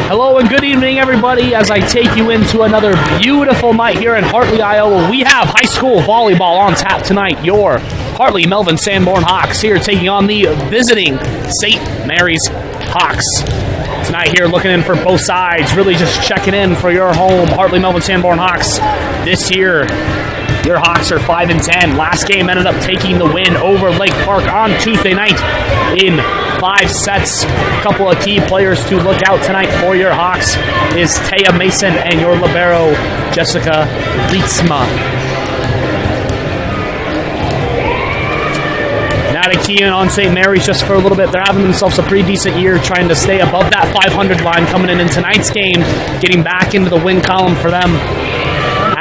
Hello and good evening, everybody, as I take you into another beautiful night here in Hartley, Iowa. We have high school volleyball on tap tonight. Your Hartley Melvin Sanborn Hawks here taking on the visiting St. Mary's Hawks. Tonight here looking in for both sides, really just checking in for your home Hartley Melvin Sanborn Hawks. This year, your Hawks are 5-10. Last game ended up taking the win over Lake Park on Tuesday night in 5 sets. A couple of key players to look out tonight for your Hawks is Taya Mason and your libero, Jessica Rietzma. Now to key in on St. Mary's just for a little bit. They're having themselves a pretty decent year, trying to stay above that 500 line coming in tonight's game, getting back into the win column for them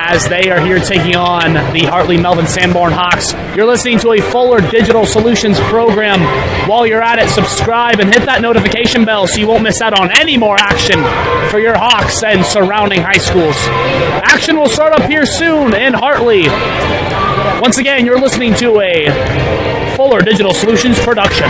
as they are here taking on the Hartley Melvin Sanborn Hawks. You're listening to a Fuller Digital Solutions program. While you're at it, subscribe and hit that notification bell so you won't miss out on any more action for your Hawks and surrounding high schools. Action will start up here soon in Hartley. Once again, you're listening to a Fuller Digital Solutions production.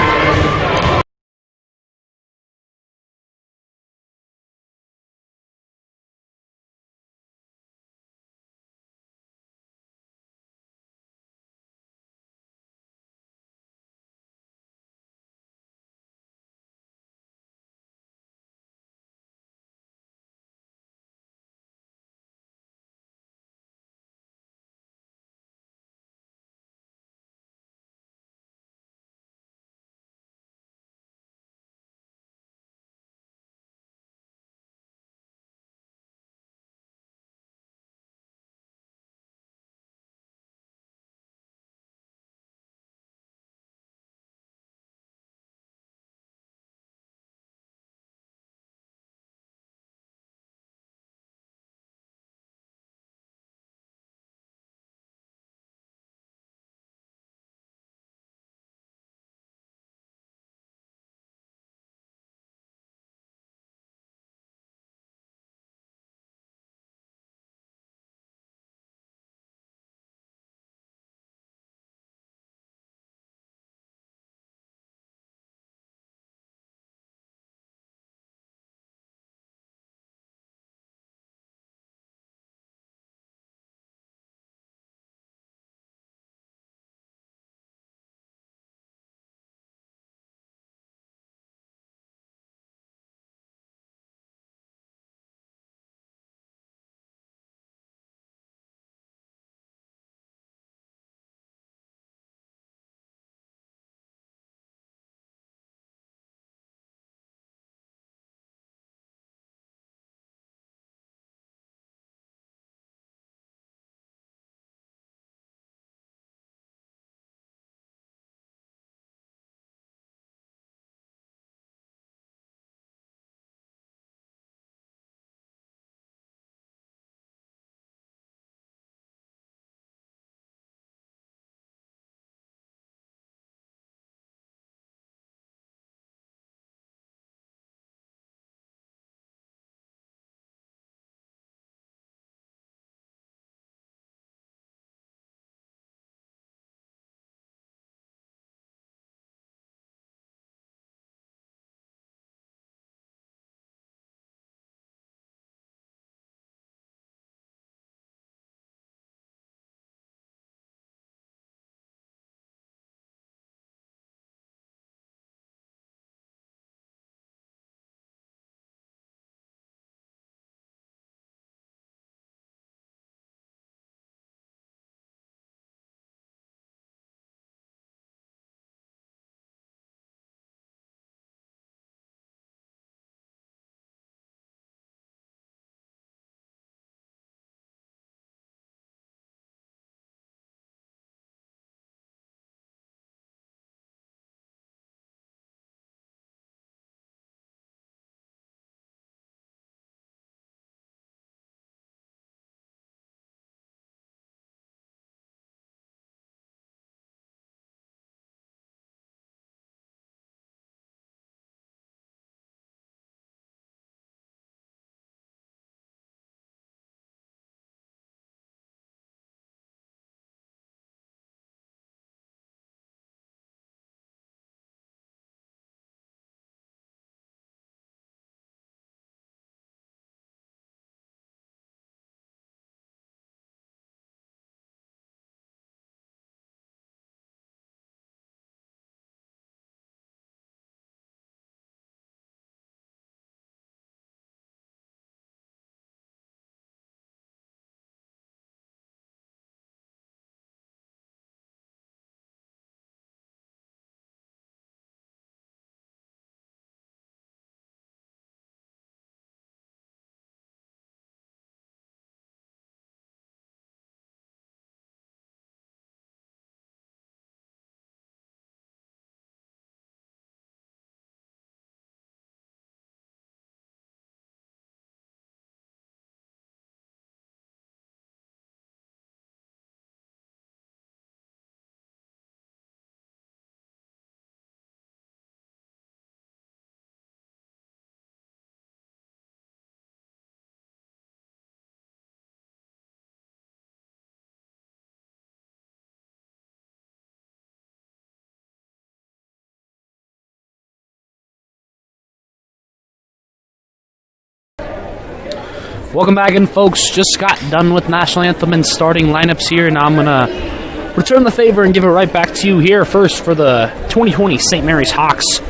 Welcome back in, folks. Just got done with National Anthem and starting lineups here. Now I'm going to return the favor and give it right back to you here first for the 2020 St. Mary's Hawks.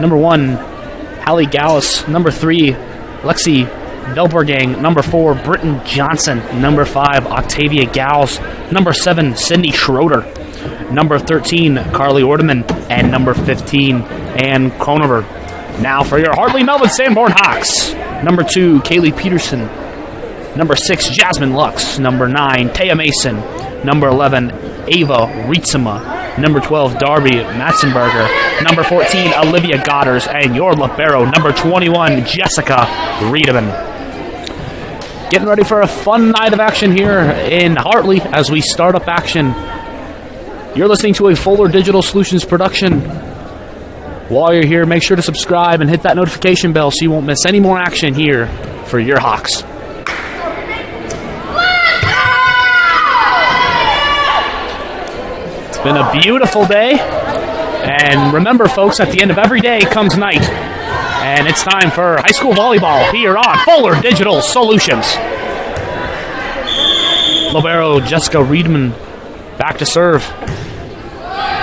Number 1, Hallie Gallus. Number 3, Lexi Velbergang. Number 4, Britton Johnson. Number 5, Octavia Gals. Number 7, Sydney Schroeder. Number 13, Carly Ordeman. And number 15, Ann Kronover. Now for your Hartley Melvin Sanborn Hawks. Number 2, Kaylee Peterson. Number 6, Jasmine Lux. Number 9, Taya Mason. Number 11, Ava Rietzema. Number 12, Darby Matzenberger. Number 14, Olivia Godders. And your libero, number 21, Jessica Riedemann. Getting ready for a fun night of action here in Hartley as we start up action. You're listening to a Fuller Digital Solutions production. While you're here, make sure to subscribe and hit that notification bell so you won't miss any more action here for your Hawks. It's been a beautiful day. And remember, folks, at the end of every day comes night. And it's time for high school volleyball here on Fuller Digital Solutions. Libero Jessica Riedemann back to serve.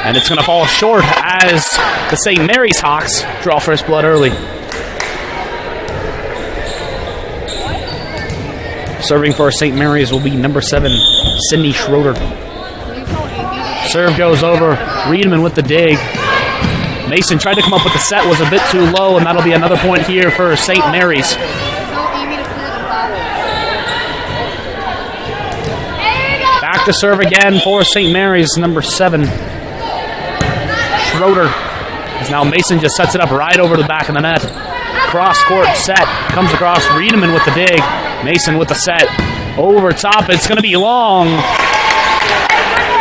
And it's going to fall short as the St. Mary's Hawks draw first blood early. Serving for St. Mary's will be number 7, Sydney Schroeder. Serve goes over. Riedemann with the dig. Mason tried to come up with the set, was a bit too low, and that'll be another point here for St. Mary's. Back to serve again for St. Mary's, number 7. Schroeder. As now Mason just sets it up right over the back of the net. Cross court set. Comes across. Riedemann with the dig. Mason with the set. Over top. It's going to be long.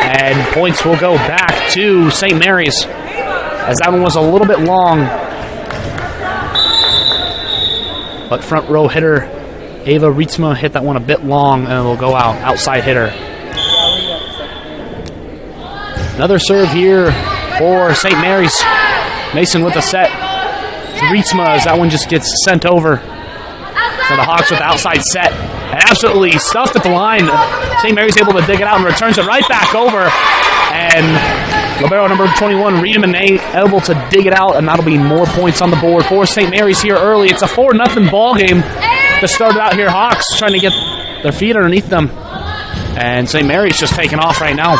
And points will go back to St. Mary's, as that one was a little bit long. But front row hitter Ava Rietzema hit that one a bit long, and it'll go out. Outside hitter. Another serve here for St. Mary's. Mason with the set. Rietzema, as that one just gets sent over. So the Hawks with the outside set. And absolutely stuffed at the line. St. Mary's able to dig it out and returns it right back over. And libero number 21, Riedemann, able to dig it out, and that'll be more points on the board for St. Mary's here early. It's a 4-0 ball game to start it out here. Hawks trying to get their feet underneath them. And St. Mary's just taking off right now.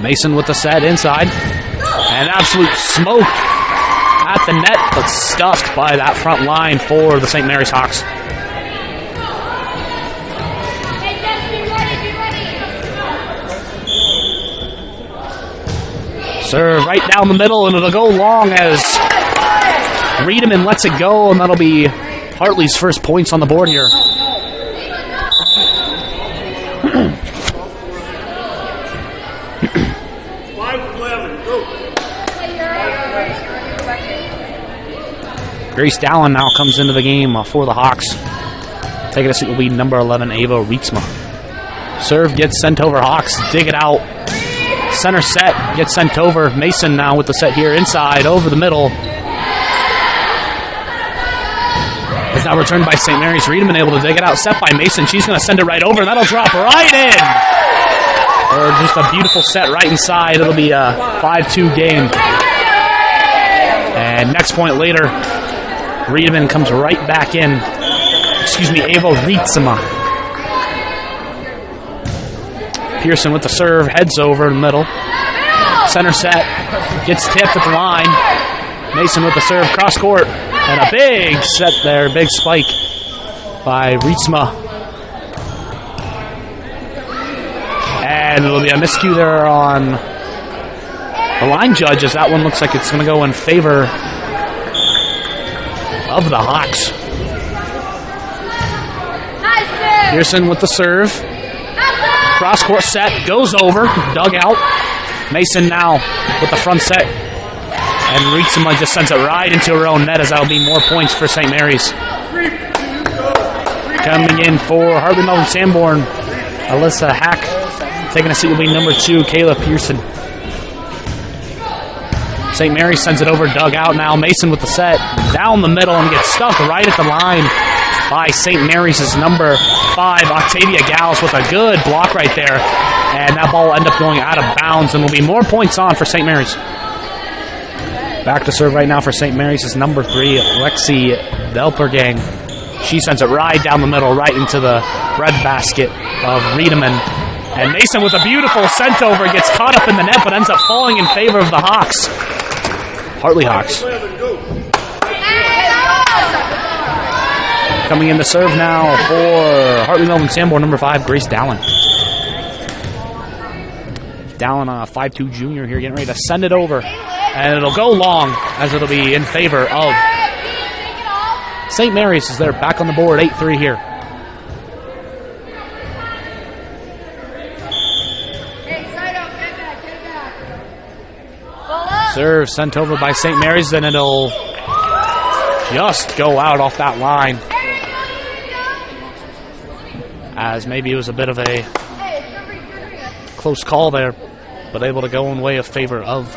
Mason with the set inside. And absolute smoke at the net, but stuffed by that front line for the St. Mary's Hawks. Serve right down the middle, and it'll go long as Riedemann lets it go, and that'll be Hartley's first points on the board here. Grace Dallin now comes into the game for the Hawks. Taking a seat will be number 11, Ava Rietzema. Serve gets sent over. Hawks dig it out. Center set gets sent over. Mason now with the set here inside over the middle. It's now returned by St. Mary's. Riedemann able to dig it out. Set by Mason. She's going to send it right over, and that'll drop right in. Or just a beautiful set right inside. It'll be a 5-2 game. And next point later, Riedemann comes right back in. Ava Rietzema. Pearson with the serve, heads over the middle. Center set, gets tipped at the line. Mason with the serve, cross court. And a big set there, big spike by Rietzema. And it'll be a miscue there on the line judge, as that one looks like it's going to go in favor of the Hawks. Pearson with the serve. Cross court set, goes over, dug out. Mason now with the front set. And Rietzema just sends it right into her own net, as that'll be more points for St. Mary's. Coming in for Hartley Melvin Sanborn, Alyssa Hack. Taking a seat will be number 2, Kayla Pearson. St. Mary's sends it over, dug out now. Mason with the set, down the middle, and gets stuck right at the line. by St. Mary's is number 5, Octavia Gals, with a good block right there. And that ball will end up going out of bounds, and will be more points on for St. Mary's. Back to serve right now for St. Mary's is number 3, Lexi Delpergang. She sends it right down the middle, right into the breadbasket of Riedemann. And Mason with a beautiful sent over, gets caught up in the net, but ends up falling in favor of the Hawks. Hartley Hawks. Coming in to serve now for Hartley Melvin Sanborn, number 5, Grace Dallin. Dallin, a 5'2" junior here, getting ready to send it over. And it'll go long, as it'll be in favor of St. Mary's, as they're back on the board, 8-3 here. Serve sent over by St. Mary's, then it'll just go out off that line. As maybe it was a bit of a close call there, but able to go in way of favor of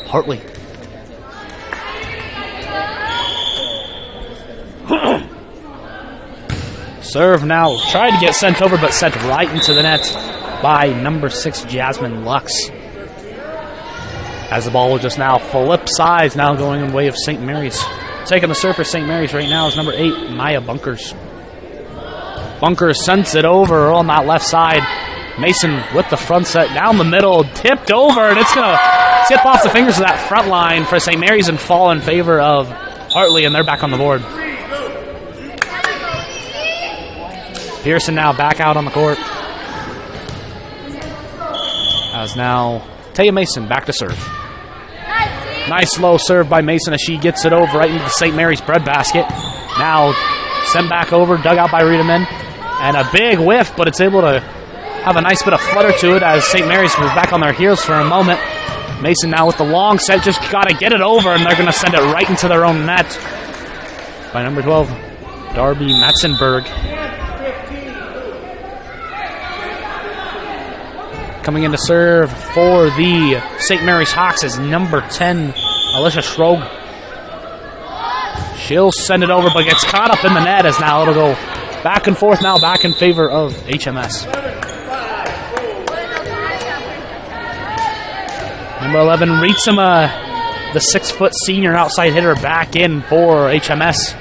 Hartley. Serve now, tried to get sent over, but sent right into the net by number 6, Jasmine Lux. As the ball will just now flip sides, now going in way of St. Mary's. Taking the serve for St. Mary's right now is number 8, Maya Bunkers. Bunkers sends it over on that left side. Mason with the front set down the middle, tipped over, and it's going to tip off the fingers of that front line for St. Mary's and fall in favor of Hartley, and they're back on the board. Pearson now back out on the court. As now Taya Mason back to serve. Nice low serve by Mason as she gets it over right into the St. Mary's breadbasket. Now sent back over, dug out by Riedemann. And a big whiff, but it's able to have a nice bit of flutter to it as St. Mary's was back on their heels for a moment. Mason now with the long set, just got to get it over, and they're going to send it right into their own net by number 12, Darby Matzenberg. Coming in to serve for the St. Mary's Hawks is number 10, Alicia Schroeg. She'll send it over, but gets caught up in the net as now it'll go back and forth now, back in favor of HMS. Number 11, Rietzema, the 6-foot senior outside hitter, back in for HMS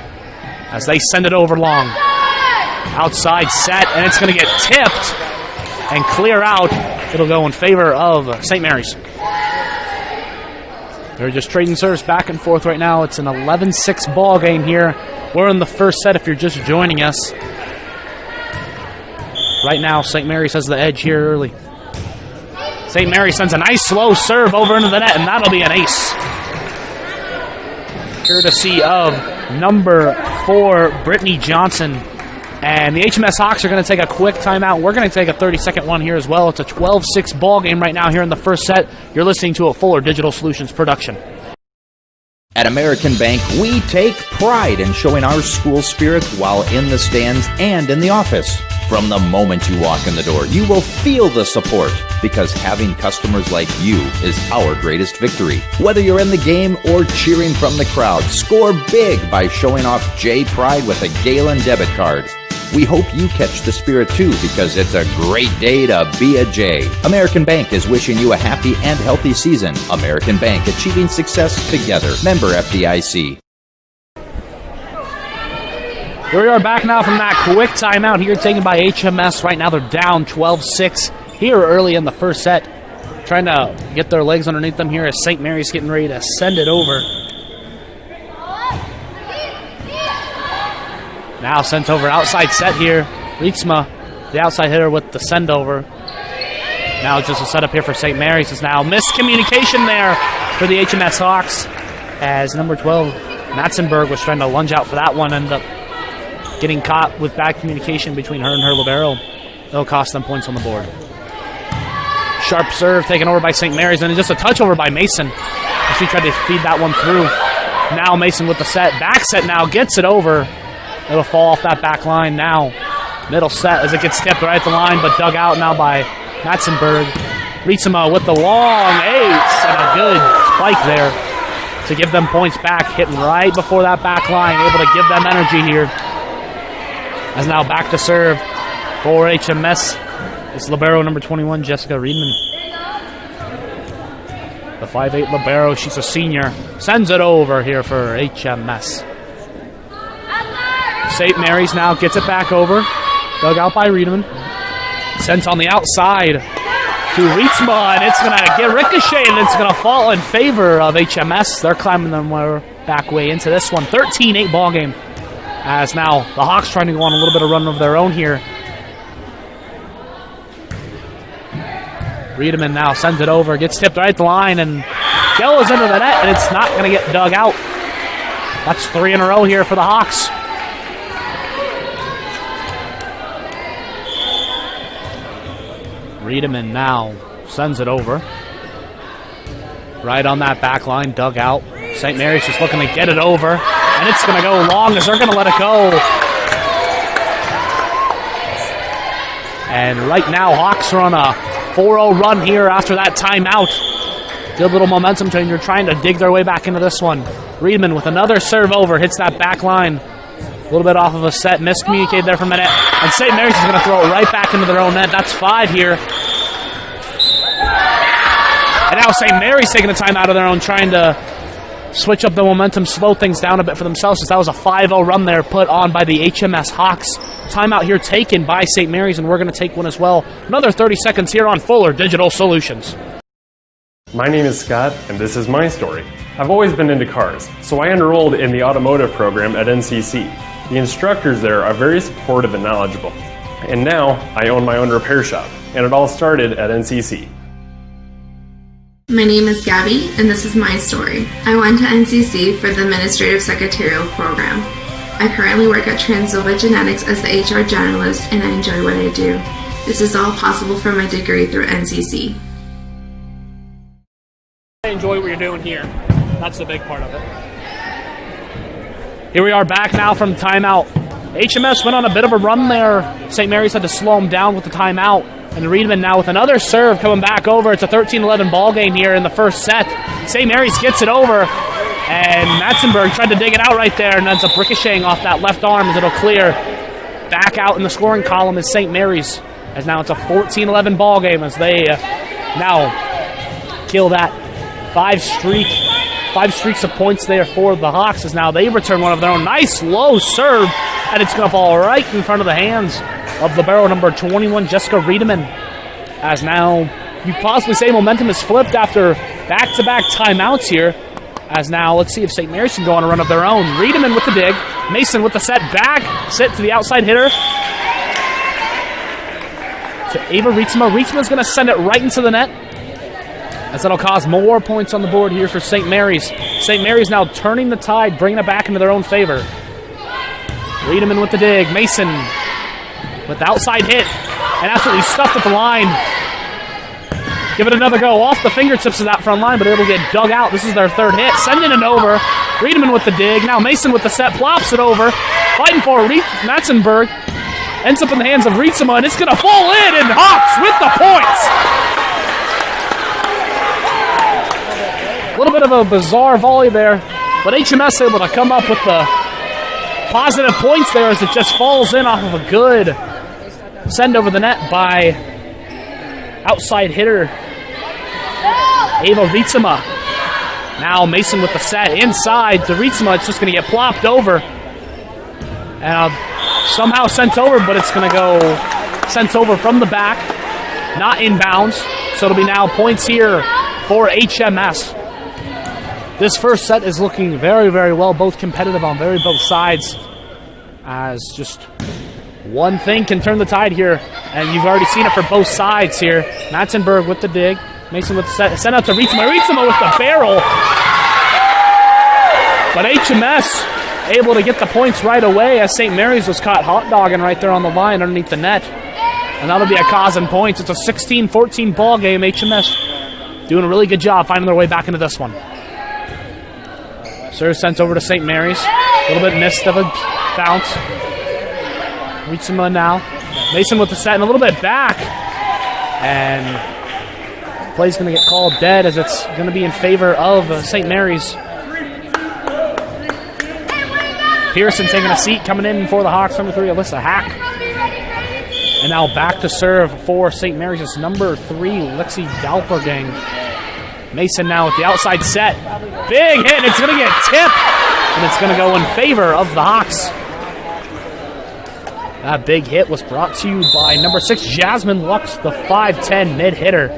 as they send it over long. Outside set, and it's going to get tipped and clear out. It'll go in favor of St. Mary's. They're just trading serves back and forth right now. It's an 11-6 ball game here. We're in the first set if you're just joining us. Right now, St. Mary's has the edge here early. St. Mary's sends a nice slow serve over into the net, and that'll be an ace. Courtesy of number 4, Brittany Johnson. And the HMS Hawks are going to take a quick timeout. We're going to take a 30-second one here as well. It's a 12-6 ball game right now here in the first set. You're listening to a Fuller Digital Solutions production. At American Bank, we take pride in showing our school spirit while in the stands and in the office. From the moment you walk in the door, you will feel the support because having customers like you is our greatest victory. Whether you're in the game or cheering from the crowd, score big by showing off J Pride with a Galen debit card. We hope you catch the spirit too because it's a great day to be a J. American Bank is wishing you a happy and healthy season. American Bank, achieving success together. Member FDIC. Here we are back now from that quick timeout here taken by HMS. Right now they're down 12-6 here early in the first set. Trying to get their legs underneath them here as St. Mary's getting ready to send it over. Now sent over outside set here. Rietzema, the outside hitter with the send over. Now just a setup here for St. Mary's. Is now miscommunication there for the HMS Hawks as number 12, Matzenberg, was trying to lunge out for that one. Ended up getting caught with bad communication between her and her libero. It'll cost them points on the board. Sharp serve taken over by St. Mary's, and just a touch over by Mason. She tried to feed that one through. Now Mason with the set. Back set now, gets it over. It'll fall off that back line now. Middle set as it gets tipped right at the line, but dug out now by Matzenberg. Rietzema with the long ace and a good spike there to give them points back. Hitting right before that back line, able to give them energy here. As now back to serve for HMS. It's libero number 21, Jessica Riedman. The 5'8 libero, she's a senior. Sends it over here for HMS. St. Mary's now gets it back over. Dug out by Riedman. Sent on the outside to Rietzma, and it's going to get ricocheted, and it's going to fall in favor of HMS. They're climbing their back way into this one. 13-8 ball game. As now the Hawks trying to go on a little bit of run of their own here. Riedman now sends it over, gets tipped right at the line, and goes into the net, and it's not going to get dug out. That's 3 in a row here for the Hawks. Riedman now sends it over. Right on that back line, dug out. St. Mary's just looking to get it over, and it's going to go long as they're going to let it go. And right now, Hawks are on a 4-0 run here after that timeout. Good little momentum change. They're trying to dig their way back into this one. Riedman with another serve over, hits that back line. A little bit off of a set, miscommunicated there for a minute. And St. Mary's is going to throw it right back into their own net. That's 5 here. And now St. Mary's taking a time out of their own, trying to switch up the momentum, slow things down a bit for themselves, since that was a 5-0 run there put on by the HMS Hawks. Timeout here taken by St. Mary's, and we're going to take one as well. Another 30 seconds here on Fuller Digital Solutions. My name is Scott, and this is my story. I've always been into cars, so I enrolled in the automotive program at NCC. The instructors there are very supportive and knowledgeable. And now, I own my own repair shop, and it all started at NCC. My name is Gabby, and this is my story. I went to NCC for the Administrative Secretarial program. I currently work at Transnova Genetics as the HR generalist, and I enjoy what I do. This is all possible from my degree through NCC. I enjoy what you're doing here. That's the big part of it. Here we are back now from timeout. HMS went on a bit of a run there. St. Mary's had to slow them down with the timeout. And Riedman now with another serve coming back over. It's a 13-11 ball game here in the first set. St. Mary's gets it over. And Matzenberg tried to dig it out right there and ends up ricocheting off that left arm as it'll clear. Back out in the scoring column is St. Mary's. As now it's a 14-11 ball game as they now kill that 5 streaks of points there for the Hawks, as now they return one of their own. Nice low serve, and it's going to fall right in front of the hands of libero number 21, Jessica Riedman. As now you possibly say momentum is flipped after back-to-back timeouts here. As now, let's see if St. Mary's can go on a run of their own. Riedman with the dig. Mason with the set back. Sit to the outside hitter. To Ava Rietzma. Rietzma's going to send it right into the net, as that'll cause more points on the board here for St. Mary's. St. Mary's now turning the tide, bringing it back into their own favor. Riedman with the dig. Mason with the outside hit, and absolutely stuffed at the line. Give it another go off the fingertips of that front line, but it'll get dug out. This is their third hit. Sending it over. Riedman with the dig. Now Mason with the set, plops it over. Fighting for Matzenberg. Ends up in the hands of Rietzma, and it's going to fall in, and Hawks with the points. A little bit of a bizarre volley there, but HMS able to come up with the positive points there as it just falls in off of a good send over the net by outside hitter Ava Rietzma. Now Mason with the set inside to Rietzma. It's just going to get plopped over and somehow sent over, but it's going to go sent over from the back, not inbounds. So it'll be now points here for HMS. This first set is looking very, very well, both competitive on both sides, as just one thing can turn the tide here, and you've already seen it for both sides here. Matzenberg with the dig. Mason with the set. Sent out to Rietzma. Rietzma with the barrel. But HMS able to get the points right away, as St. Mary's was caught hot dogging right there on the line underneath the net. And that'll be a cause in points. It's a 16-14 ball game. HMS doing a really good job finding their way back into this one. Serve sent over to St. Mary's. A little bit missed of a bounce. Rietzma now. Mason with the set and a little bit back. And play's going to get called dead, as it's going to be in favor of St. Mary's. Pearson taking a seat, coming in for the Hawks. Number 3, Alyssa Hack. And now back to serve for St. Mary's. It's number 3, Lexi Dalpergang. Mason now with the outside set. Big hit. It's going to get tipped. And it's going to go in favor of the Hawks. That big hit was brought to you by number 6, Jasmine Lux, the 5'10 mid-hitter.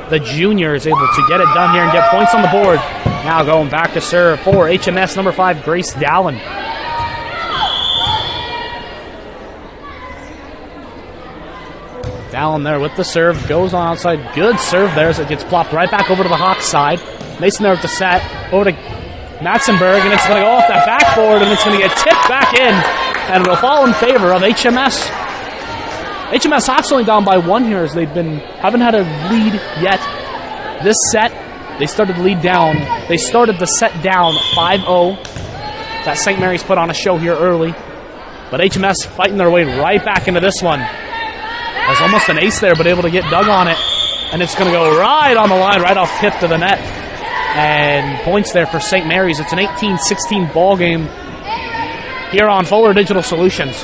The junior is able to get it done here and get points on the board. Now going back to serve for HMS, number 5, Grace Dallin. Dallin there with the serve, goes on outside. Good serve there as it gets plopped right back over to the Hawks side. Mason there with the set, over to Matzenberg, and it's going to go off that backboard, and it's going to get tipped back in, and it'll fall in favor of HMS. HMS Hawks only down by 1 here as haven't had a lead yet. This set, they started the lead down. They started the set down 5-0. That St. Mary's put on a show here early. But HMS fighting their way right back into this one. There's almost an ace there, but able to get dug on it. And it's going to go right on the line, right off tip to the net. And points there for St. Mary's. It's an 18-16 ball game here on Fuller Digital Solutions.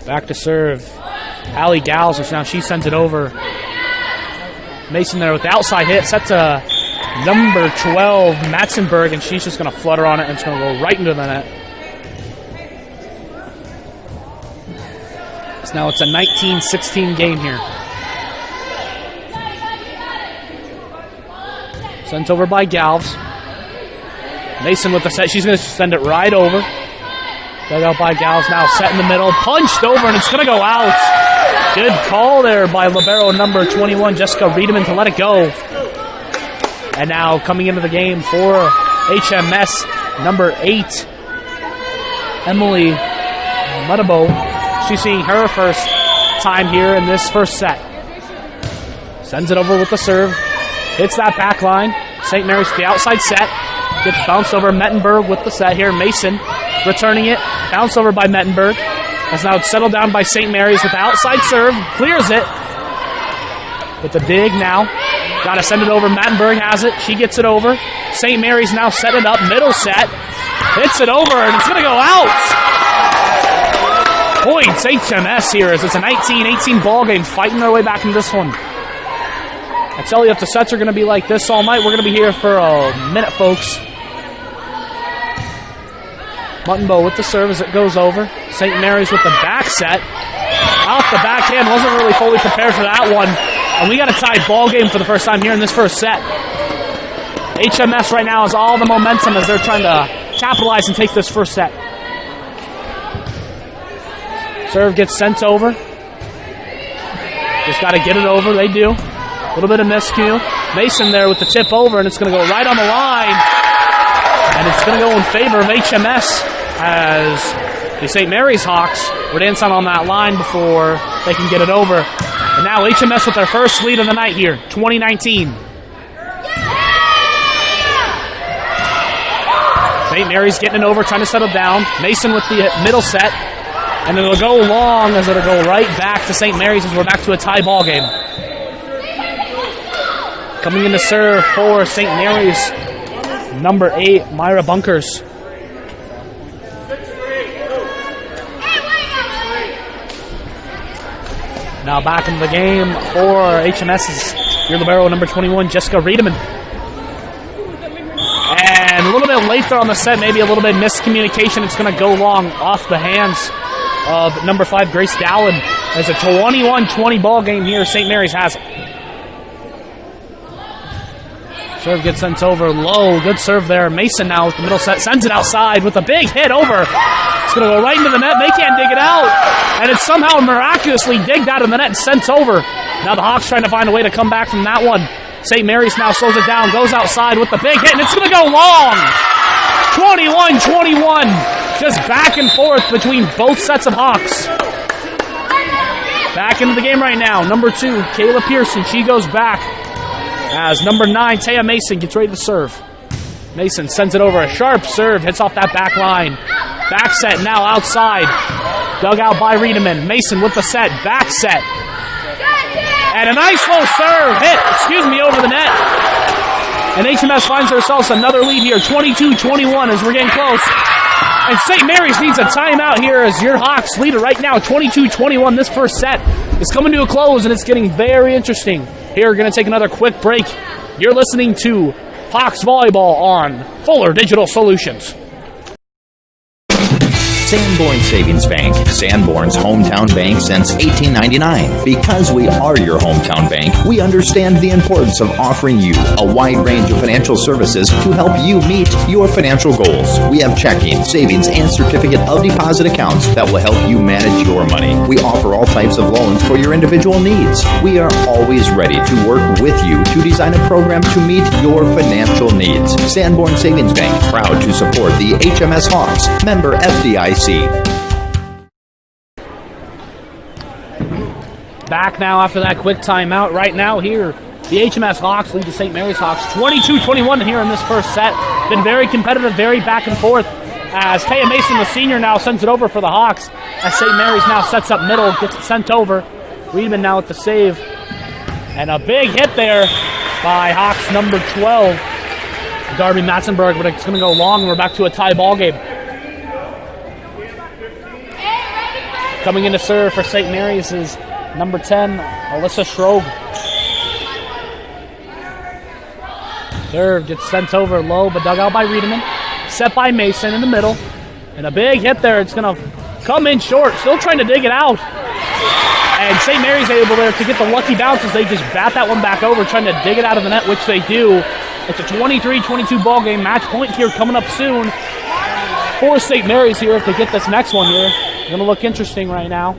Back to serve. Allie Gals, which now she sends it over. Mason there with the outside hit. Set to number 12, Matzenberg, and she's just going to flutter on it, and it's going to go right into the net. So now it's a 19-16 game here. Sent over by Galves. Mason with the set. She's going to send it right over. Dug out by Galves now. Set in the middle. Punched over, and it's going to go out. Good call there by libero number 21, Jessica Riedemann, to let it go. And now coming into the game for HMS, number 8, Emily Mudabo. She's seeing her first time here in this first set. Sends it over with the serve. Hits that back line. St. Mary's with the outside set. Gets bounced over. Mettenberg with the set here. Mason returning it. Bounced over by Mettenberg. As now it's settled down by St. Mary's with the outside serve. Clears it. With the dig now. Got to send it over. Mettenberg has it. She gets it over. St. Mary's now set it up. Middle set. Hits it over, and it's going to go out. Points HMS here as it's a 19-18 ball game. Fighting their way back into this one. I tell you, if the sets are going to be like this all night, we're going to be here for a minute, folks. Muttonbow with the serve as it goes over. St. Mary's with the back set. Off the backhand, wasn't really fully prepared for that one. And we got a tied ball game for the first time here in this first set. HMS right now has all the momentum as they're trying to capitalize and take this first set. Serve gets sent over. Just got to get it over. They do. A little bit of miscue. Mason there with the tip over, and it's going to go right on the line. And it's going to go in favor of HMS as the St. Mary's Hawks were dancing on that line before they can get it over. And now HMS with their first lead of the night here, 2019. St. Mary's getting it over, trying to settle down. Mason with the middle set. And it'll go long as it'll go right back to St. Mary's as we're back to a tie ball game. Coming in to serve for St. Mary's, number 8, Myra Bunkers. Now back into the game for HMS's your libero number 21, Jessica Riedemann. And a little bit late there on the set, maybe a little bit miscommunication. It's going to go long off the hands of number 5, Grace Dallin. It's a 21-20 ball game here. St. Mary's has it. Serve gets sent over low. Good serve there. Mason now with the middle set. Sends it outside with a big hit over. It's going to go right into the net. They can't dig it out. And it's somehow miraculously digged out of the net and sent over. Now the Hawks trying to find a way to come back from that one. St. Mary's now slows it down. Goes outside with the big hit. And it's going to go long. 21-21. Just back and forth between both sets of Hawks. Back into the game right now. Number 2, Kayla Pearson. She goes back. As number 9, Taya Mason gets ready to serve. Mason sends it over. A sharp serve. Hits off that back line. Back set now outside. Dug out by Riedemann. Mason with the set. Back set. And a nice low serve. Hit, over the net. And HMS finds themselves another lead here, 22-21 as we're getting close. And St. Mary's needs a timeout here as your Hawks lead it right now, 22-21. This first set is coming to a close, and it's getting very interesting. Here, we're going to take another quick break. You're listening to Hawks Volleyball on Fuller Digital Solutions. Sanborn Savings Bank, Sanborn's hometown bank since 1899. Because we are your hometown bank, we understand the importance of offering you a wide range of financial services to help you meet your financial goals. We have checking, savings, and certificate of deposit accounts that will help you manage your money. We offer all types of loans for your individual needs. We are always ready to work with you to design a program to meet your financial needs. Sanborn Savings Bank, proud to support the HMS Hawks, member FDIC. Back now after that quick timeout. Right now here, the HMS Hawks lead the St. Mary's Hawks 22-21 here in this first set. Been very competitive, very back and forth. As Taya Mason, the senior, now sends it over for the Hawks. As St. Mary's now sets up middle, gets it sent over. Weedman now with the save. And a big hit there by Hawks number 12, Darby Matzenberg, but it's going to go long. We're back to a tie ball game. Coming in to serve for St. Mary's is number 10, Alyssa Schroeg. Serve gets sent over low, but dug out by Riedemann. Set by Mason in the middle. And a big hit there. It's going to come in short. Still trying to dig it out. And St. Mary's able there to get the lucky bounce as they just bat that one back over, trying to dig it out of the net, which they do. It's a 23-22 ball game. Match point here coming up soon for St. Mary's here if they get this next one here. Going to look interesting right now.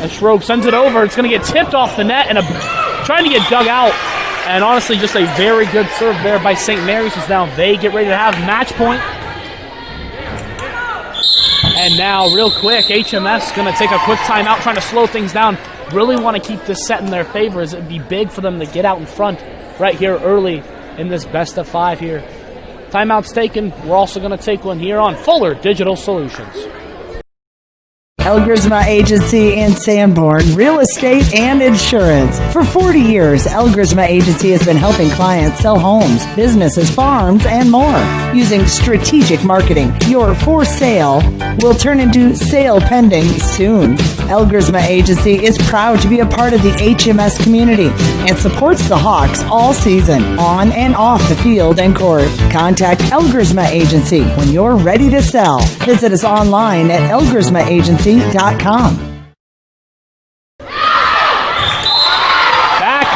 As Schroeg sends it over, it's going to get tipped off the net and trying to get dug out. And honestly, just a very good serve there by St. Mary's as now they get ready to have match point. And now, real quick, HMS going to take a quick timeout, trying to slow things down. Really want to keep this set in their favor as it would be big for them to get out in front right here early in this best of 5 here. Timeout's taken. We're also going to take one here on Fuller Digital Solutions. Elgersma Agency in Sanborn, real estate and insurance. For 40 years, Elgersma Agency has been helping clients sell homes, businesses, farms, and more. Using strategic marketing, your for sale will turn into sale pending soon. Elgersma Agency is proud to be a part of the HMS community and supports the Hawks all season, on and off the field and court. Contact Elgersma Agency when you're ready to sell. Visit us online at elgersmaagency.com. Back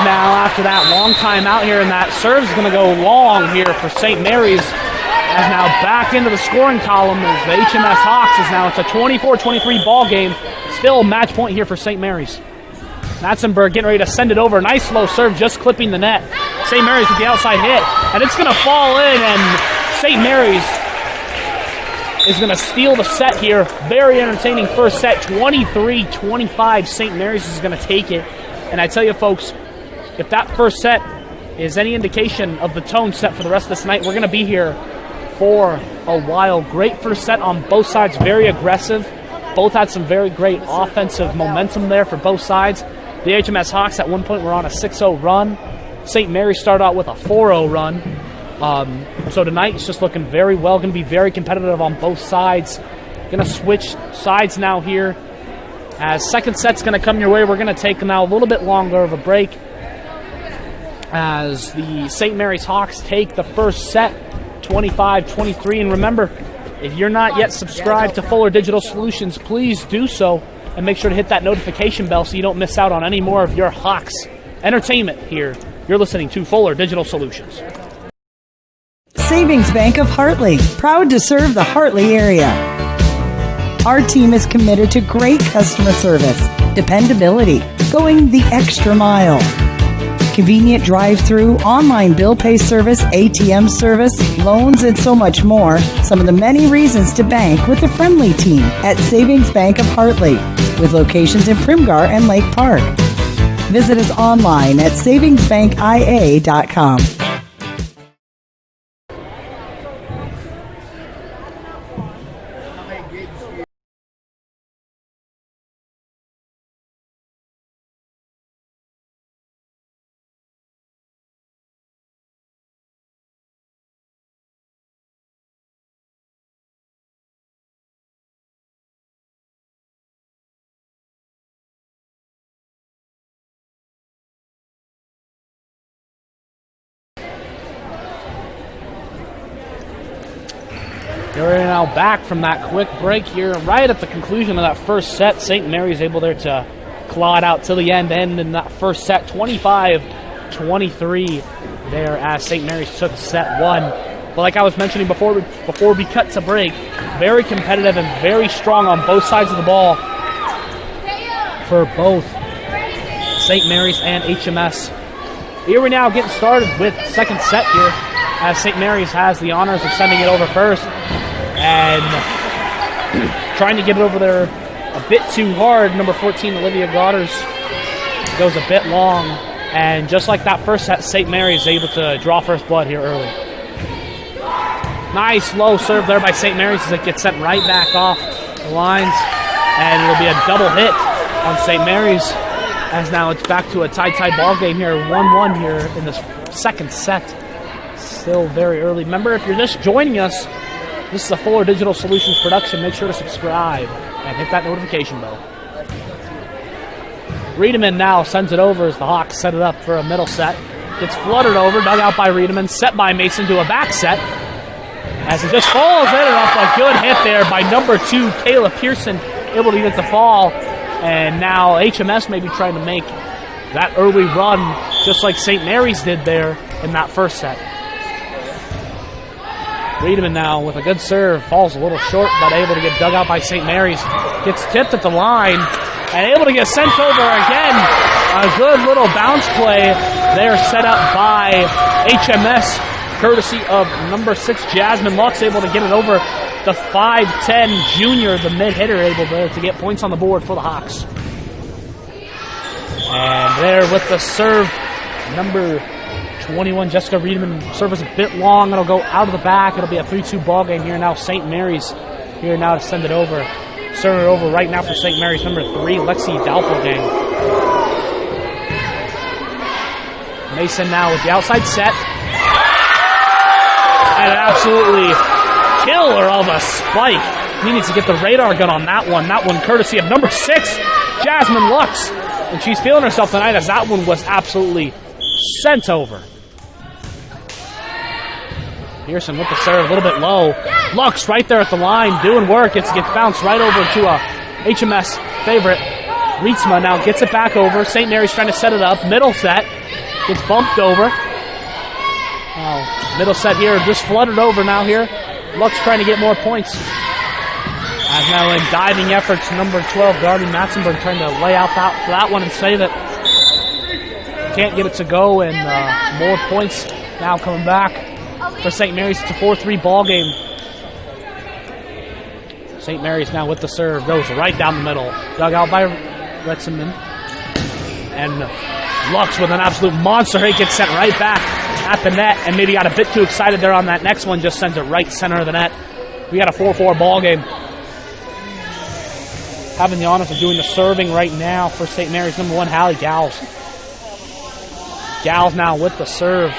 now after that long time out here, and that serve's going to go long here for St. Mary's. As now back into the scoring column as the HMS Hawks is now, it's a 24-23 ball game. Still match point here for St. Mary's. Matzenberg getting ready to send it over. Nice low serve, just clipping the net. St. Mary's with the outside hit, and it's going to fall in, and St. Mary's is going to steal the set here. Very entertaining first set, 23-25. St. Mary's is going to take it. And I tell you, folks, if that first set is any indication of the tone set for the rest of this night, we're going to be here for a while. Great first set on both sides, very aggressive. Both had some very great offensive momentum there for both sides. The HMS Hawks at one point were on a 6-0 run. St. Mary's started out with a 4-0 run. So tonight it's just looking very well. Going to be very competitive on both sides. Going to switch sides now here. As second set's going to come your way, we're going to take now a little bit longer of a break as the St. Mary's Hawks take the first set, 25-23. And remember, if you're not yet subscribed to Fuller Digital Solutions, please do so. And make sure to hit that notification bell so you don't miss out on any more of your Hawks entertainment here. You're listening to Fuller Digital Solutions. Savings Bank of Hartley, proud to serve the Hartley area. Our team is committed to great customer service, dependability, going the extra mile. Convenient drive-through, online bill pay service, ATM service, loans, and so much more. Some of the many reasons to bank with a friendly team at Savings Bank of Hartley, with locations in Primgar and Lake Park. Visit us online at savingsbankia.com. We're now back from that quick break here. Right at the conclusion of that first set, St. Mary's able there to claw it out till the end in that first set, 25-23 there as St. Mary's took set one. But like I was mentioning before we cut to break, very competitive and very strong on both sides of the ball for both St. Mary's and HMS. Here we're now getting started with second set here as St. Mary's has the honors of sending it over first and trying to get it over there a bit too hard. Number 14, Olivia Godders, goes a bit long, and just like that first set, St. Mary's is able to draw first blood here early. Nice low serve there by St. Mary's as it gets sent right back off the lines, and it'll be a double hit on St. Mary's as now it's back to a tie ball game here, 1-1 here in this second set. Still very early. Remember, if you're just joining us, this is a Fuller Digital Solutions production. Make sure to subscribe and hit that notification bell. Riedemann now sends it over as the Hawks set it up for a middle set. Gets fluttered over, dug out by Riedemann, set by Mason to a back set. As it just falls in and off a good hit there by number 2, Kayla Pearson, able to get the fall. And now HMS may be trying to make that early run just like St. Mary's did there in that first set. Riedemann now with a good serve, falls a little short, but able to get dug out by St. Mary's. Gets tipped at the line and able to get sent over again. A good little bounce play there set up by HMS, courtesy of number 6, Jasmine Lux, able to get it over the 5'10 junior, the mid-hitter, able to get points on the board for the Hawks. And there with the serve, number 21, Jessica Riedemann. Serve is a bit long. It'll go out of the back. It'll be a 3-2 ball game here now. St. Mary's here now to send it over. Serve it over right now for St. Mary's, number 3, Lexi Dalpelgang. Mason now with the outside set. And an absolutely killer of a spike. He needs to get the radar gun on that one. That one courtesy of number 6, Jasmine Lux. And she's feeling herself tonight as that one was absolutely sent over. Pearson with the serve, a little bit low. Lux right there at the line, doing work. It gets bounced right over to a HMS favorite. Rietzma now gets it back over. St. Mary's trying to set it up. Middle set. Gets bumped over. Middle set here, just flooded over now here. Lux trying to get more points. As now in diving efforts, number 12, Darby Matzenberg trying to lay out for that one and save it. Can't get it to go, and more points now coming back for St. Mary's. It's a 4-3 ball game. St. Mary's now with the serve, goes right down the middle. Dug out by Retzeman. And Lux with an absolute monster hit gets sent right back at the net, and maybe got a bit too excited there on that next one, just sends it right center of the net. We got a 4-4 ball game. Having the honors of doing the serving right now for St. Mary's, number 1, Hallie Gals. Gals now with the serve.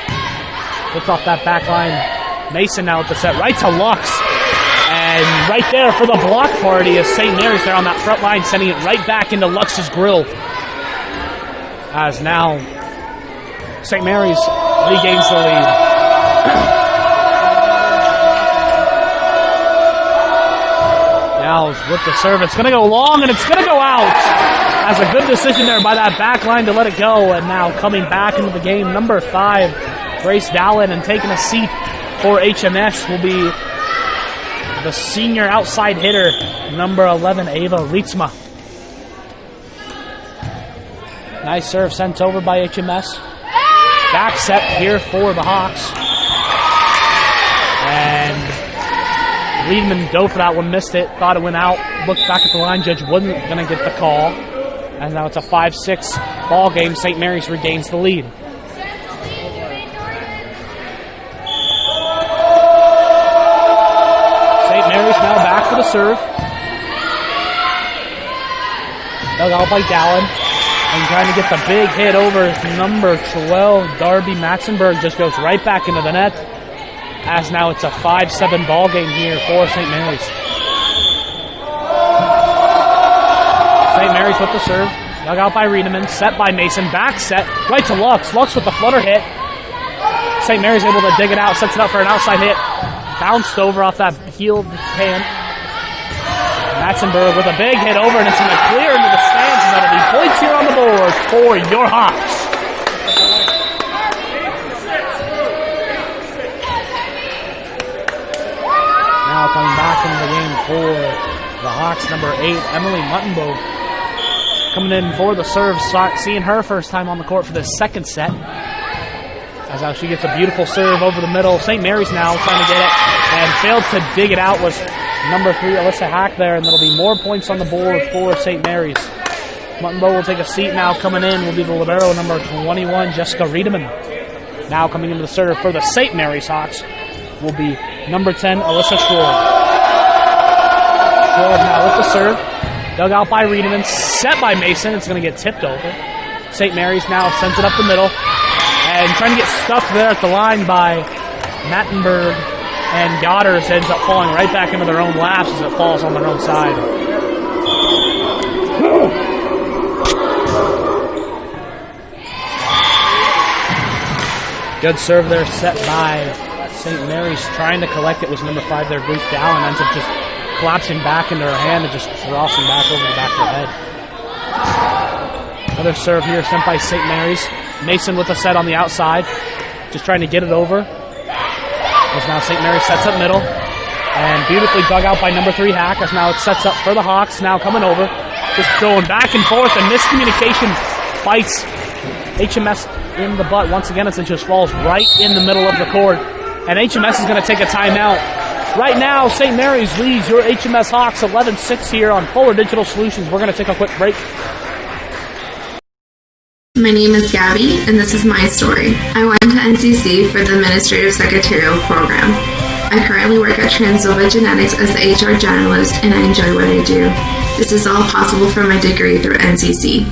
Looks off that back line. Mason now with the set right to Lux. And right there for the block party is St. Mary's there on that front line, sending it right back into Lux's grill. As now St. Mary's regains the lead. Gals with the serve. It's going to go long, and it's going to go out. As a good decision there by that back line to let it go. And now coming back into the game, number 5, Grace Dallin, and taking a seat for HMS will be the senior outside hitter, number 11, Ava Rietzma. Nice serve sent over by HMS. Back set here for the Hawks. And Riedemann dove for that one, missed it, thought it went out, looked back at the line, judge wasn't going to get the call. And now it's a 5-6 ball game. St. Mary's regains the lead. St. Mary's now back for the serve. Dug out by Dallin. And trying to get the big hit over number 12, Darby Matzenberg, just goes right back into the net. As now it's a 5-7 ball game here for St. Mary's. St. Mary's with the serve. Dug out by Riedemann, set by Mason, back set, right to Lux. Lux with the flutter hit. St. Mary's able to dig it out, sets it up for an outside hit bounced over off that heeled hand. Matzenberg with a big hit over, and it's going to clear into the stands. And that'll be points here on the board for your Hawks. Now coming back into the game for the Hawks, number 8, Emily Muttenbo. Coming in for the serve, seeing her first time on the court for the second set. As how she gets a beautiful serve over the middle. St. Mary's now trying to get it, and failed to dig it out was number 3, Alyssa Hack there, and there'll be more points on the board for St. Mary's. Muttenbo will take a seat now. Coming in will be the libero, number 21, Jessica Riedemann. Now coming into the serve for the St. Mary's Hawks will be number 10, Alyssa Schroer. Schroer now with the serve. Dug out by Riedemann, set by Mason. It's going to get tipped over. St. Mary's now sends it up the middle, and trying to get stuffed there at the line by Mattenberg, and Goddard ends up falling right back into their own laps as it falls on their own side. Good serve there set by St. Mary's. Trying to collect it was number 5 there, Bruce Dallin. Ends up just collapsing back into her hand and just crossing back over the back of her head. Another serve here sent by St. Mary's. Mason with a set on the outside, just trying to get it over. As now St. Mary's sets up middle, and beautifully dug out by number 3 Hack. As now it sets up for the Hawks, now coming over, just going back and forth, and miscommunication bites HMS in the butt once again as it just falls right in the middle of the court. And HMS is going to take a timeout. Right now, St. Mary's leads your HMS Hawks 11-6 here on Fuller Digital Solutions. We're going to take a quick break. My name is Gabby, and this is my story. I went to NCC for the Administrative Secretarial Program. I currently work at Transylvania Genetics as the HR generalist, and I enjoy what I do. This is all possible from my degree through NCC.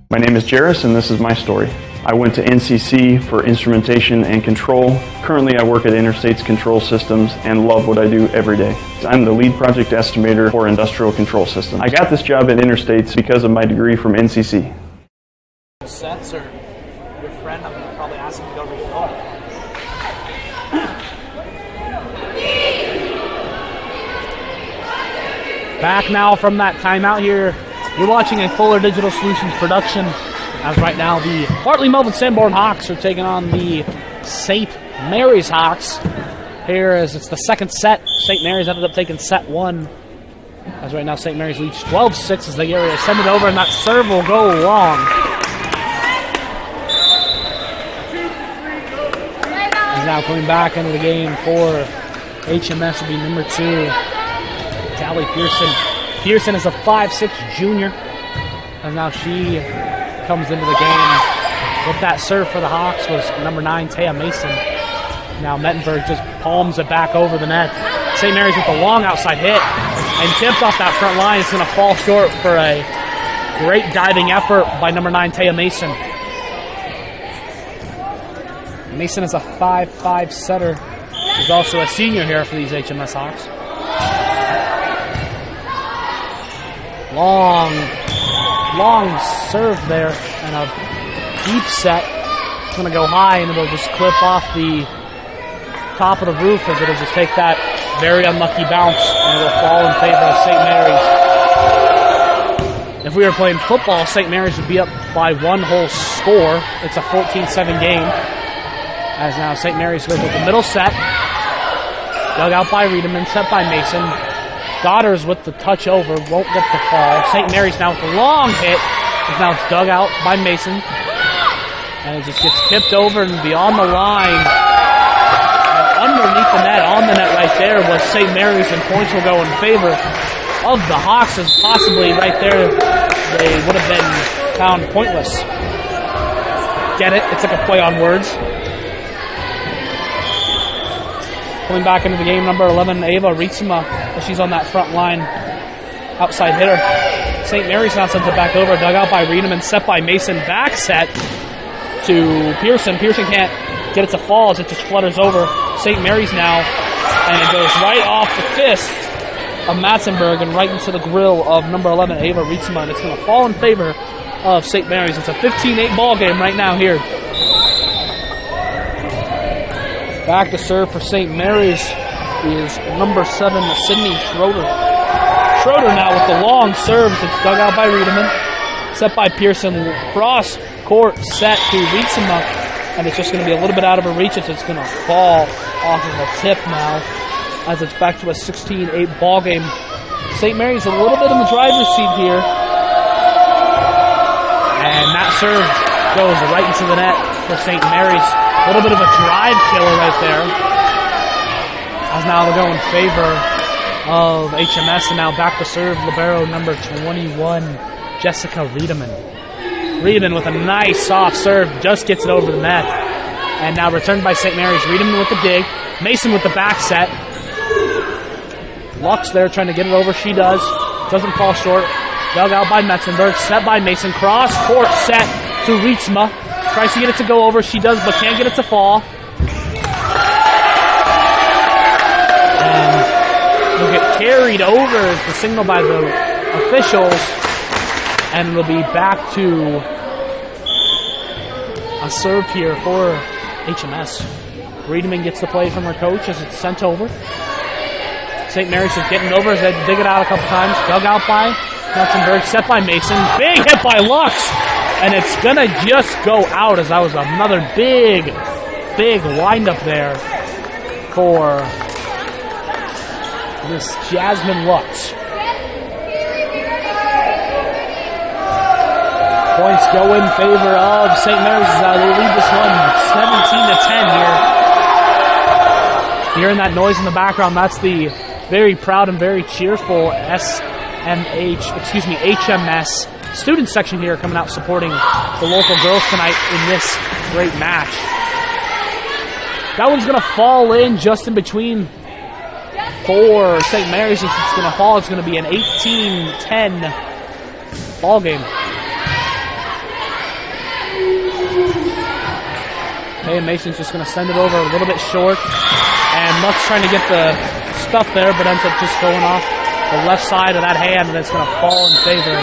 My name is Jairus, and this is my story. I went to NCC for instrumentation and control. Currently, I work at Interstates Control Systems and love what I do every day. I'm the lead project estimator for industrial control systems. I got this job at Interstates because of my degree from NCC. Sets, or your friend, I'm probably asking to go read the book. Back now from that timeout here. You're watching a Fuller Digital Solutions production, as right now the Hartley Melvin Sanborn Hawks are taking on the St. Mary's Hawks. Here as it's the second set. St. Mary's ended up taking set 1. As right now St. Mary's leads 12-6 as they get ready to send it over, and that serve will go long. Now coming back into the game for HMS will be number 2, Callie Pearson. Pearson is a 5'6" junior, and now she comes into the game. With that serve for the Hawks was number 9, Taya Mason. Now Mettenberg just palms it back over the net. St. Mary's with a long outside hit, and tipped off that front line. It's going to fall short for a great diving effort by number 9, Taya Mason. Mason is a 5'5" setter. He's also a senior here for these HMS Hawks. Long serve there, and a deep set. It's going to go high, and it'll just clip off the top of the roof as it'll just take that very unlucky bounce, and it'll fall in favor of St. Mary's. If we were playing football, St. Mary's would be up by 1 whole score. It's a 14-7 game. As now St. Mary's goes with the middle set. Dug out by Riedemann, set by Mason. Goddard's with the touch over, won't get the fall. St. Mary's now with the long hit. Now it's dug out by Mason. And it just gets tipped over and beyond the line. Underneath the net, on the net right there was St. Mary's, and points will go in favor of the Hawks, as possibly right there they would have been found pointless. Get it? It's like a play on words. Coming back into the game, number 11, Ava Rietzema. She's on that front line, outside hitter. St. Mary's now sends it back over, dug out by Riedemann, set by Mason, back set to Pearson. Pearson can't get it to fall as it just flutters over St. Mary's now, and it goes right off the fist of Matzenberg and right into the grill of number 11, Ava Rietzema, and it's going to fall in favor of St. Mary's. It's a 15-8 ball game right now here. Back to serve for St. Mary's is number 7, Sydney Schroeder. Schroeder now with the long serves. It's dug out by Riedemann. Set by Pearson. Cross court set to Rietzema. And it's just going to be a little bit out of her reach as it's going to fall off of a tip now as it's back to a 16-8 ball game. St. Mary's a little bit in the driver's seat here. And that serve goes right into the net for St. Mary's. A little bit of a drive killer right there. As now they'll go in favor of HMS, and now back to serve libero number 21, Jessica Riedemann. Riedemann with a nice soft serve, just gets it over the net. And now returned by St. Mary's. Riedemann with the dig. Mason with the back set. Lux there trying to get it over. She does. Doesn't fall short. Dug out by Metzenberg. Set by Mason. Cross court set to Rietzema. Tries to get it to go over. She does, but can't get it to fall. And will get carried over as the signal by the officials. And it'll be back to a serve here for HMS. Riedemann gets the play from her coach as it's sent over. St. Mary's is getting over as they dig it out a couple times. Dug out by Metzenberg, set by Mason. Big hit by Lux. And it's going to just go out as that was another big windup there for this Jasmine Lux. Points go in favor of St. Mary's as they lead this one 17-10 here. Hearing that noise in the background, that's the very proud and very cheerful HMS student section here coming out supporting the local girls tonight in this great match. That one's going to fall in just in between for St. Mary's. It's going to fall. It's going to be an 18-10 ball game. Okay, and Mason's just going to send it over a little bit short. And Lux trying to get the stuff there, but ends up just going off the left side of that hand, and it's going to fall in favor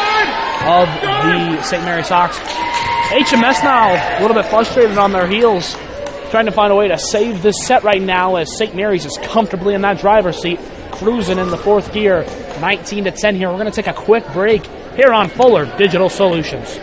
of the St. Mary's Hawks. HMS now a little bit frustrated on their heels, trying to find a way to save this set right now as St. Mary's is comfortably in that driver's seat, cruising in the fourth gear, 19-10 here. We're going to take a quick break here on Fuller Digital Solutions.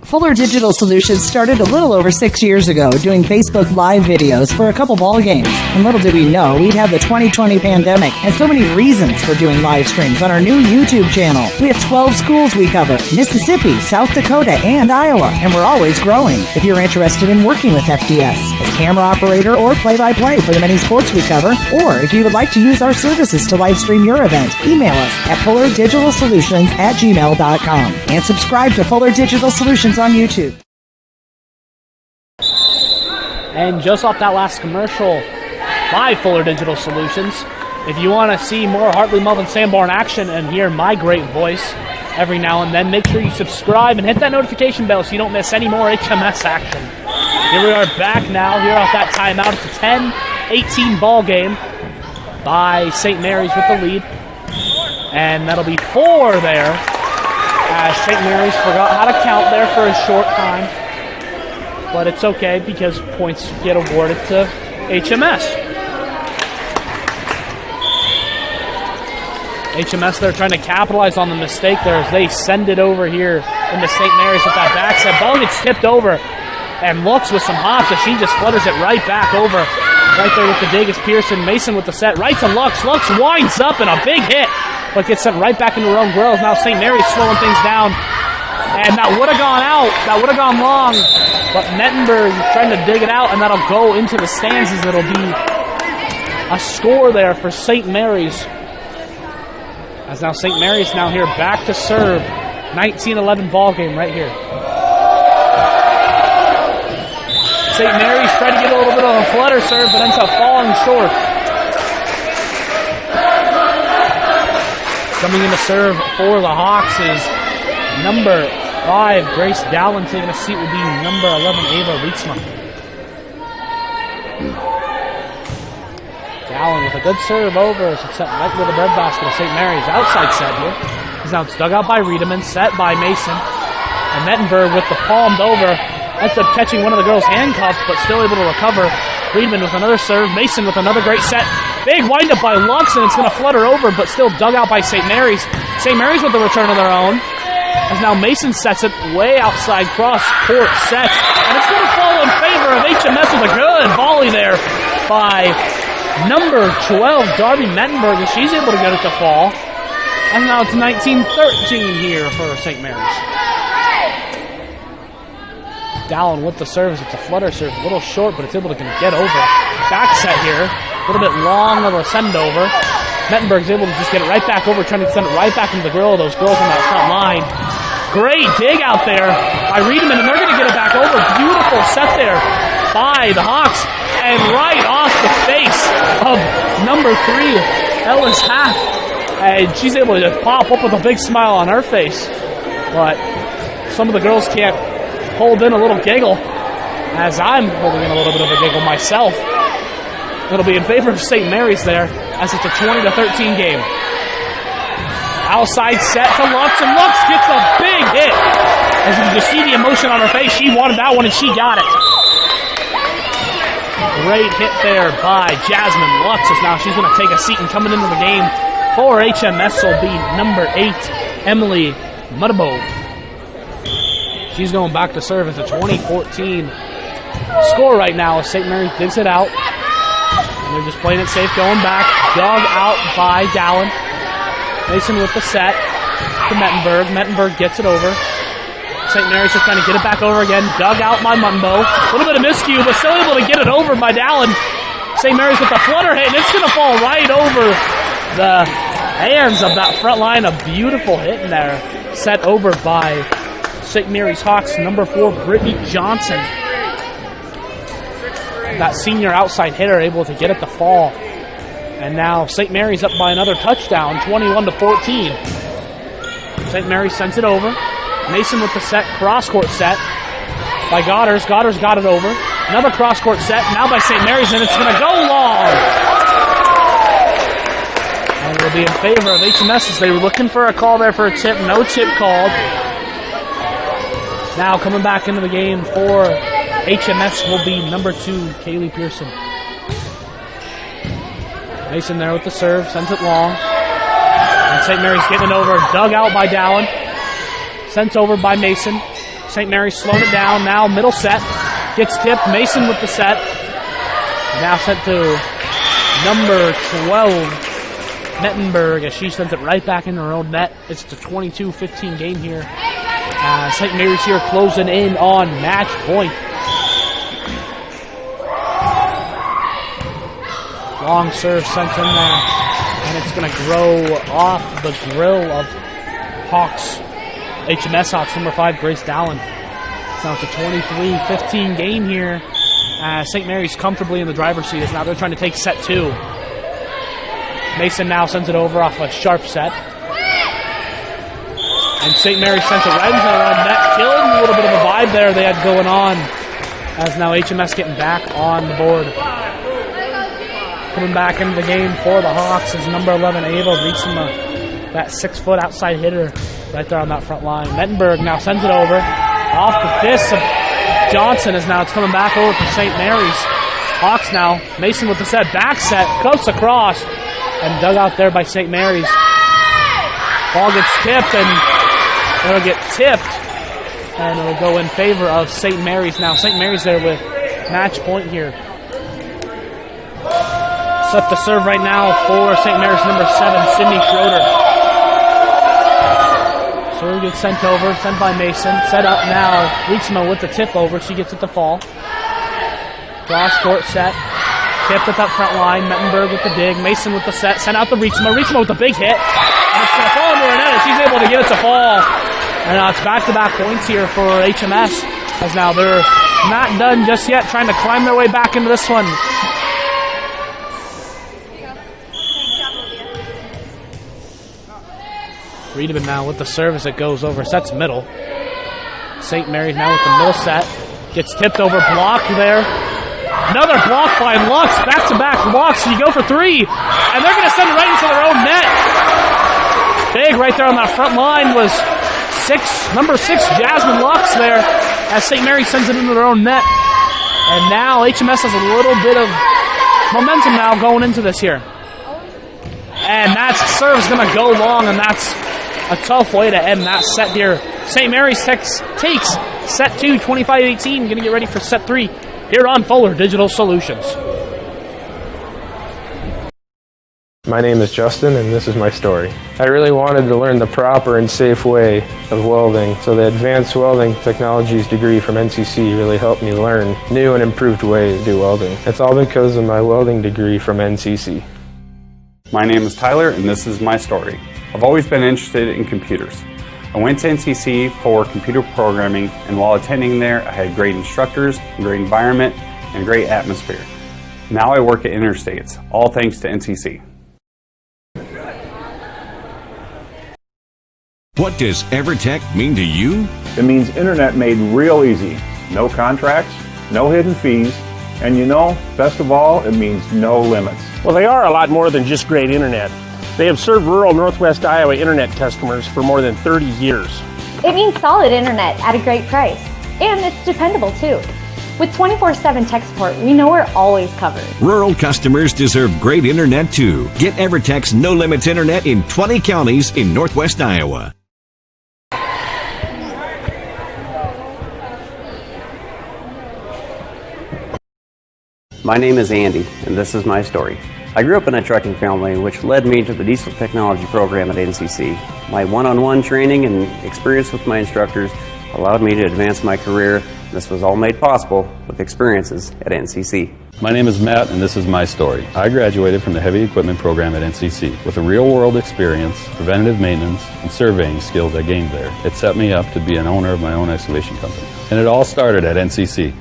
Fuller Digital Solutions started a little over 6 years ago doing Facebook Live videos for a couple ball games. And little did we know we'd have the 2020 pandemic and so many reasons for doing live streams on our new YouTube channel. We have 12 schools we cover: Mississippi, South Dakota, and Iowa, and we're always growing. If you're interested in working with FDS as camera operator or play-by-play for the many sports we cover, or if you would like to use our services to live stream your event, email us at fullerdigitalsolutions@gmail.com and subscribe to Fuller Digital Solutions on YouTube. And just off that last commercial by Fuller Digital Solutions, if you want to see more Hartley Melvin Sanborn action and hear my great voice every now and then, make sure you subscribe and hit that notification bell so you don't miss any more HMS action. Here we are back now, here off that timeout. It's a 10-18 ball game by St. Mary's with the lead. And that'll be 4 there, as St. Mary's forgot how to count there for a short time. But it's okay because points get awarded to HMS. HMS, they're trying to capitalize on the mistake there as they send it over here into St. Mary's with that back set. Ball gets tipped over, and Lux with some hops as she just flutters it right back over. Right there with the dig is Pearson. Mason with the set right to Lux. Lux winds up in a big hit, but gets sent right back into her own grills. Now St. Mary's slowing things down. And that would have gone out. That would have gone long. But Mettenberg trying to dig it out, and that'll go into the stands as it'll be a score there for St. Mary's. As now St. Mary's now here back to serve. 19-11 ball game right here. St. Mary's tried to get a little bit of a flutter serve, but ends up falling short. Coming in to serve for the Hawks is number 5, Grace Dallin. Taking a seat will be number 11, Ava Rietzema. Dallin with a good serve over. So it's set right with the breadbasket of St. Mary's. Outside set here. Now it's dug out by Riedemann, set by Mason. And Mettenberg with the palmed over. Ends up catching one of the girls handcuffed, but still able to recover. Friedman with another serve. Mason with another great set. Big windup by Lux, and it's going to flutter over, but still dug out by St. Mary's. St. Mary's with the return of their own. As now Mason sets it way outside cross-court set. And it's going to fall in favor of HMS with a good volley there by number 12, Darby Mettenberg, as she's able to get it to fall. And now it's 19-13 here for St. Mary's. Dallin with the service. It's a flutter serve, a little short, but it's able to get over. Back set here, a little bit long of a send over. Mettenberg's able to just get it right back over, trying to send it right back into the grill of those girls on that front line. Great dig out there by Riedemann, and they're going to get it back over. Beautiful set there by the Hawks, and right off the face of number 3, Ellis Hack. And she's able to just pop up with a big smile on her face. But some of the girls can't hold in a little giggle, as I'm holding in a little bit of a giggle myself. It'll be in favor of St. Mary's there, as it's a 20-13 game. Outside set to Lux, and Lux gets a big hit. As you can just see the emotion on her face, she wanted that one and she got it. Great hit there by Jasmine Lux, as now she's going to take a seat, and coming into the game for HMS will be number 8, Emily Mudabo. She's going back to serve. It's a 20-14 score right now as St. Mary's digs it out. And they're just playing it safe, going back. Dug out by Dallin. Mason with the set to Mettenberg. Mettenberg gets it over. St. Mary's just trying to get it back over again. Dug out by Mumbo. A little bit of miscue, but still able to get it over by Dallin. St. Mary's with the flutter hit, and it's going to fall right over the hands of that front line. A beautiful hit in there. Set over by St. Mary's Hawks, number 4, Brittany Johnson. That senior outside hitter able to get it to fall. And now St. Mary's up by another touchdown, 21-14. St. Mary's sends it over. Mason with the set, cross-court set by Goddard. Goddard's got it over. Another cross-court set, now by St. Mary's, and it's going to go long. And it'll be in favor of HMS as they were looking for a call there for a tip. No tip called. Now coming back into the game for HMS will be number 2, Kaylee Pearson. Mason there with the serve, sends it long. And St. Mary's getting it over, dug out by Dallin. Sent over by Mason. St. Mary's slowing it down, now middle set. Gets tipped, Mason with the set. Now sent to number 12, Mettenberg, as she sends it right back in her own net. It's the 22-15 game here. St. Mary's here closing in on match point. Long serve sent in there, and it's going to grow off the grill of Hawks. HMS Hawks, number 5, Grace Dallin. So it's a 23-15 game here. St. Mary's comfortably in the driver's seat as now they're trying to take set 2. Mason now sends it over off a sharp set. And St. Mary's sends it right into their own net. Killing a little bit of a vibe there they had going on. As now HMS getting back on the board. Coming back into the game for the Hawks is number 11, Ava, reaching that 6-foot outside hitter right there on that front line. Mettenberg now sends it over. Off the fist of Johnson as now it's coming back over for St. Mary's. Hawks now. Mason with the set. Back set. Cuts across. And dug out there by St. Mary's. Ball gets tipped and it'll get tipped. And it'll go in favor of St. Mary's. Now St. Mary's there with match point here. Set to serve right now for St. Mary's number 7, Sydney Schroeder. Serve gets sent over, sent by Mason. Set up now. Rietzma with the tip over. She gets it to fall. Cross-court set. Tipped at that front line. Mettenberg with the dig. Mason with the set. Sent out to Rietzma. Rietzma with the big hit. And it's going to fall into her net. She's able to get it to fall. And now it's back-to-back points here for HMS. As now they're not done just yet, trying to climb their way back into this one. Riedemann now with the service that goes over. Sets middle. St. Mary's now with the middle set. Gets tipped over. Block there. Another block by Lux. Back-to-back blocks. You go for 3. And they're going to send it right into their own net. Big right there on that front line was number 6, Jasmine Lux there. As St. Mary's sends it into their own net. And now HMS has a little bit of momentum now going into this here. And that serve's going to go long, and that's a tough way to end that set here. St. Mary's takes set 2, 25-18. Going to get ready for set 3 here on Fuller Digital Solutions. My name is Justin, and this is my story. I really wanted to learn the proper and safe way of welding, so the Advanced Welding Technologies degree from NCC really helped me learn new and improved ways to do welding. It's all because of my welding degree from NCC. My name is Tyler, and this is my story. I've always been interested in computers. I went to NCC for computer programming, and while attending there, I had great instructors, a great environment, and a great atmosphere. Now I work at Interstates, all thanks to NCC. What does EverTech mean to you? It means internet made real easy. No contracts, no hidden fees, and you know, best of all, it means no limits. Well, they are a lot more than just great internet. They have served rural Northwest Iowa internet customers for more than 30 years. It means solid internet at a great price. And it's dependable too. With 24/7 tech support, we know we're always covered. Rural customers deserve great internet too. Get EverTech's No Limits Internet in 20 counties in Northwest Iowa. My name is Andy, and this is my story. I grew up in a trucking family, which led me to the diesel technology program at NCC. My one-on-one training and experience with my instructors allowed me to advance my career. This was all made possible with experiences at NCC. My name is Matt, and this is my story. I graduated from the heavy equipment program at NCC. With a real-world experience, preventative maintenance, and surveying skills I gained there, it set me up to be an owner of my own excavation company. And it all started at NCC.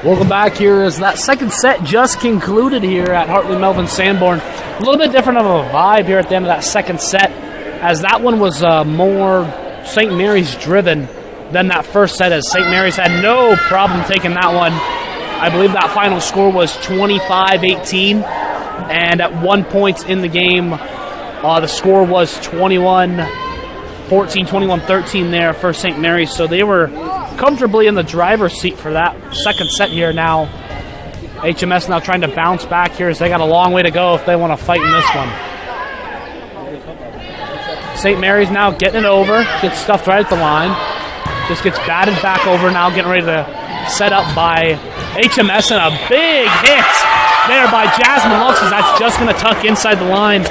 Welcome back here as that second set just concluded here at Hartley Melvin Sanborn. A little bit different of a vibe here at the end of that second set, as that one was more St. Mary's driven than that first set, as St. Mary's had no problem taking that one. I believe that final score was 25-18, and at one point in the game, the score was 21-14, 21-13 there for St. Mary's, so they were comfortably in the driver's seat for that second set here now. HMS now trying to bounce back here as they got a long way to go if they want to fight in this one. St. Mary's now getting it over, gets stuffed right at the line, just gets batted back over now, getting ready to set up by HMS, and a big hit there by Jasmine Lux, as that's just going to tuck inside the line,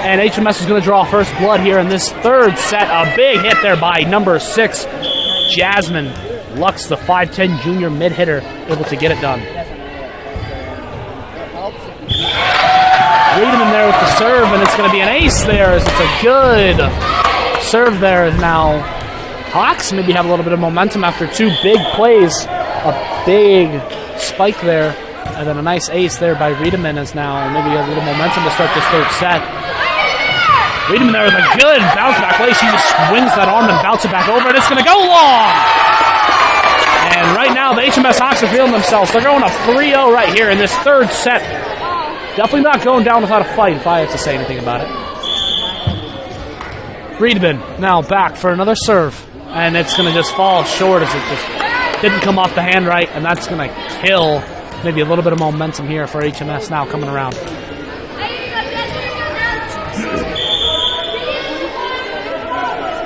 and HMS is going to draw first blood here in this third set. A big hit there by number 6, Jasmine Lux, the 5'10 junior mid-hitter, able to get it done. Reedman there with the serve, and it's going to be an ace there, as it's a good serve there. Now Hawks maybe have a little bit of momentum after two big plays. A big spike there, and then a nice ace there by Reedman, as now maybe a little momentum to start this third set. Reedman there with a good bounce back play. She just swings that arm and bounces it back over, and it's going to go long. And right now, the HMS Hawks are feeling themselves. They're going up 3-0 right here in this third set. Definitely not going down without a fight, if I have to say anything about it. Reedman now back for another serve. And it's going to just fall short as it just didn't come off the hand right. And that's going to kill maybe a little bit of momentum here for HMS now coming around.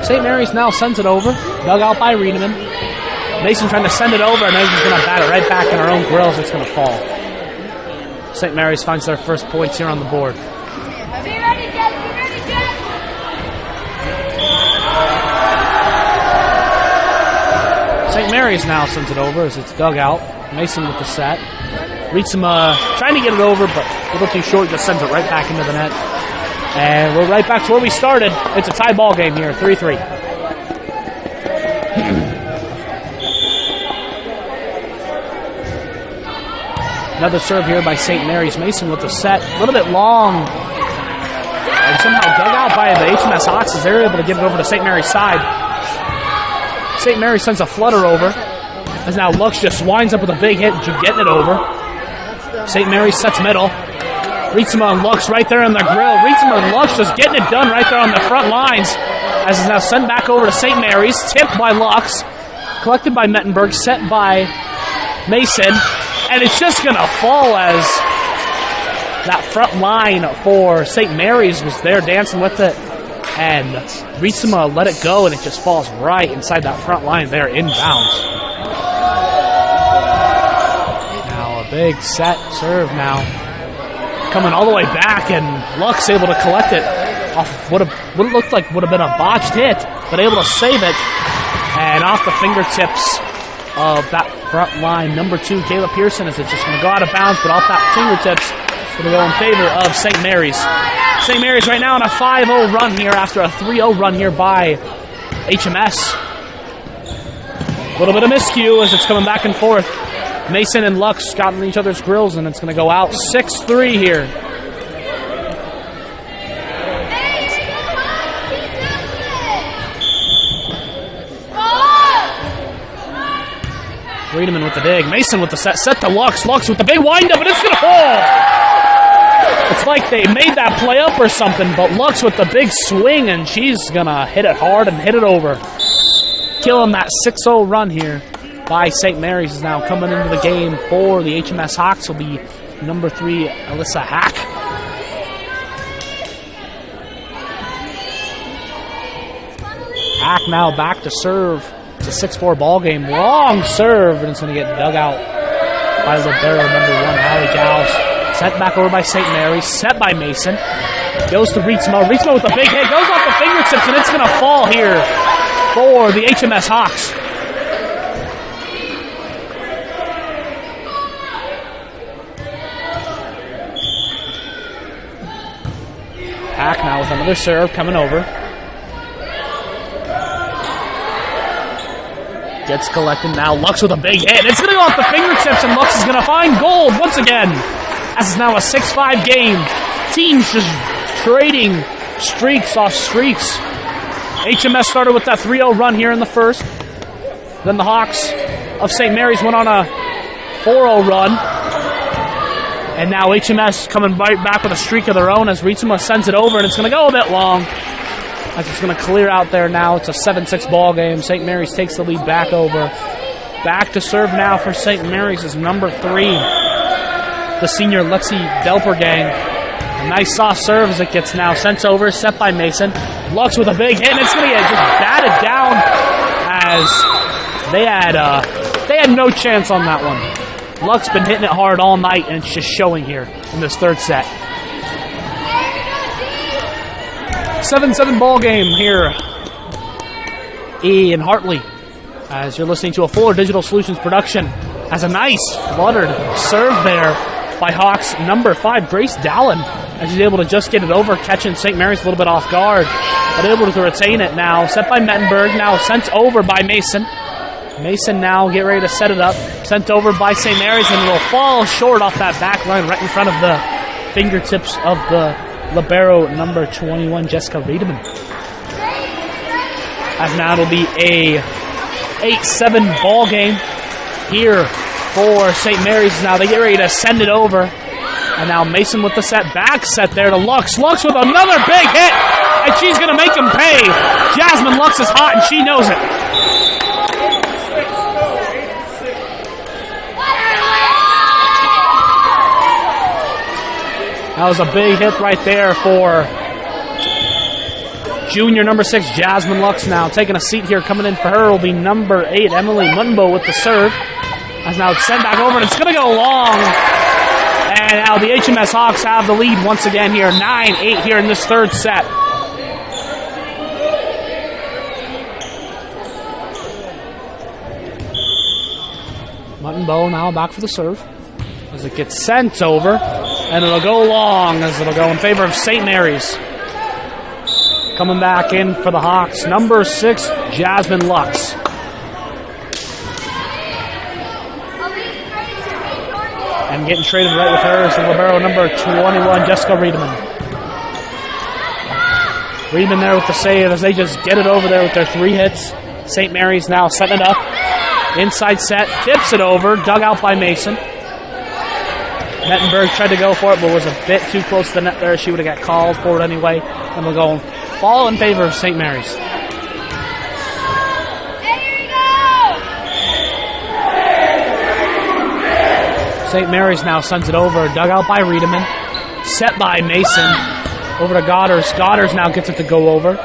St. Mary's now sends it over. Dug out by Reedman. Mason trying to send it over, and then he's going to bat it right back in our own grills. It's going to fall. St. Mary's finds their first points here on the board. St. Mary's now sends it over as it's dug out. Mason with the set. Reads him trying to get it over, but a little too short, just sends it right back into the net. And we're right back to where we started. It's a tie ball game here, 3-3. Another serve here by St. Mary's. Mason with the set. A little bit long. And somehow dug out by the HMS Hawks as they're able to get it over to St. Mary's side. St. Mary's sends a flutter over. As now Lux just winds up with a big hit, getting it over. St. Mary's sets middle. Rietzema and Lux right there in the grill. Rietzema and Lux just getting it done right there on the front lines. As is now sent back over to St. Mary's. Tipped by Lux. Collected by Mettenberg. Set by Mason. And it's just going to fall as that front line for St. Mary's was there dancing with it. And Rietzema let it go, and it just falls right inside that front line there inbounds. Now a big set serve now. Coming all the way back, and Lux able to collect it off what it looked like would have been a botched hit, but able to save it. And off the fingertips of that front line, number 2, Kayla Pearson, is it just going to go out of bounds, but off that fingertips, it's going to go in favor of St. Mary's. St. Mary's right now on a 5-0 run here after a 3-0 run here by HMS. A little bit of miscue as it's coming back and forth. Mason and Lux got in each other's grills, and it's going to go out 6-3 here. Friedemann with the dig. Mason with the set to Lux. Lux with the big windup, and it's going to fall. It's like they made that play up or something, but Lux with the big swing, and she's going to hit it hard and hit it over. Killing that 6-0 run here by St. Mary's is now coming into the game for the HMS Hawks will be number 3, Alyssa Hack. Hack now back to serve. It's a 6-4 ball game. Long serve, and it's going to get dug out by libero number 1, Allie Gauss. Sent back over by St. Mary's. Set by Mason. Goes to Rietzema. Rietzema with a big hit. Goes off the fingertips, and it's going to fall here for the HMS Hawks. Hack now with another serve coming over. Gets collected now. Lux with a big hit. It's going to go off the fingertips, and Lux is going to find gold once again. This is now a 6-5 game. Teams just trading streaks off streaks. HMS started with that 3-0 run here in the first. Then the Hawks of St. Mary's went on a 4-0 run. And now HMS coming right back with a streak of their own as Rietzema sends it over, and it's going to go a bit long. As it's going to clear out there now. It's a 7-6 ball game. St. Mary's takes the lead back over. Back to serve now for St. Mary's is number 3. The senior Lexi Delpergang. A nice soft serve as it gets now sent over, set by Mason. Lux with a big hit, and it's going to get just batted down as they had no chance on that one. Lux been hitting it hard all night, and it's just showing here in this third set. 7-7 ball game here in Hartley. As you're listening to a Fuller Digital Solutions production, as a nice fluttered serve there by Hawks number 5, Grace Dallin, as she's able to just get it over, catching St. Mary's a little bit off guard, but able to retain it now. Set by Mettenberg, now sent over by Mason. Mason now get ready to set it up. Sent over by St. Mary's, and it'll fall short off that back line right in front of the fingertips of the libero number 21, Jessica Riedemann. As now it'll be a 8-7 ball game here for St. Mary's. Now they get ready to send it over. And now Mason with the back set there to Lux. Lux with another big hit, and she's going to make him pay. Jasmine Lux is hot, and she knows it. That was a big hit right there for junior number 6, Jasmine Lux now. Taking a seat here, coming in for her will be number 8, Emily Munbo with the serve. As now it's sent back over, and it's going to go long. And now the HMS Hawks have the lead once again here, 9-8 here in this third set. Munbo now back for the serve. As it gets sent over, and it'll go long as it'll go in favor of St. Mary's. Coming back in for the Hawks, number 6, Jasmine Lux. And getting traded right with her is the libero number 21, Jessica Riedemann. Riedemann there with the save as they just get it over there with their 3 hits. St. Mary's now setting it up. Inside set, tips it over, dug out by Mason. Mettenberg tried to go for it, but was a bit too close to the net there. She would have got called for it anyway. And we'll go ball in favor of St. Mary's. St. Mary's now sends it over. Dug out by Riedemann. Set by Mason. Over to Goddard. Goddard now gets it to go over.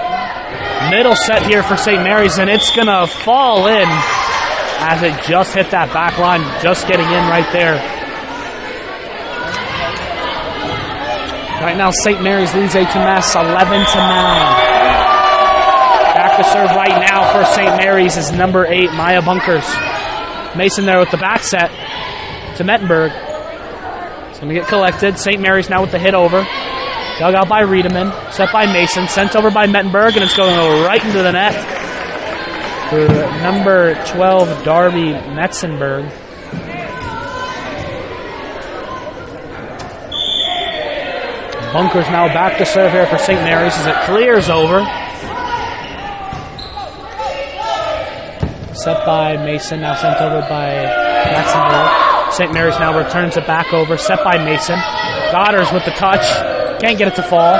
Middle set here for St. Mary's, and it's going to fall in as it just hit that back line. Just getting in right there. Right now, St. Mary's leads HMS 11-9. Back to serve right now for St. Mary's is number 8, Maya Bunkers. Mason there with the back set to Mettenberg. It's going to get collected. St. Mary's now with the hit over. Dug out by Riedemann. Set by Mason. Sent over by Mettenberg, and it's going to go right into the net for number 12, Darby Metzenberg. Bunkers now back to serve here for St. Mary's as it clears over. Set by Mason, now sent over by Metzenberg. St. Mary's now returns it back over. Set by Mason. Goddard with the touch. Can't get it to fall.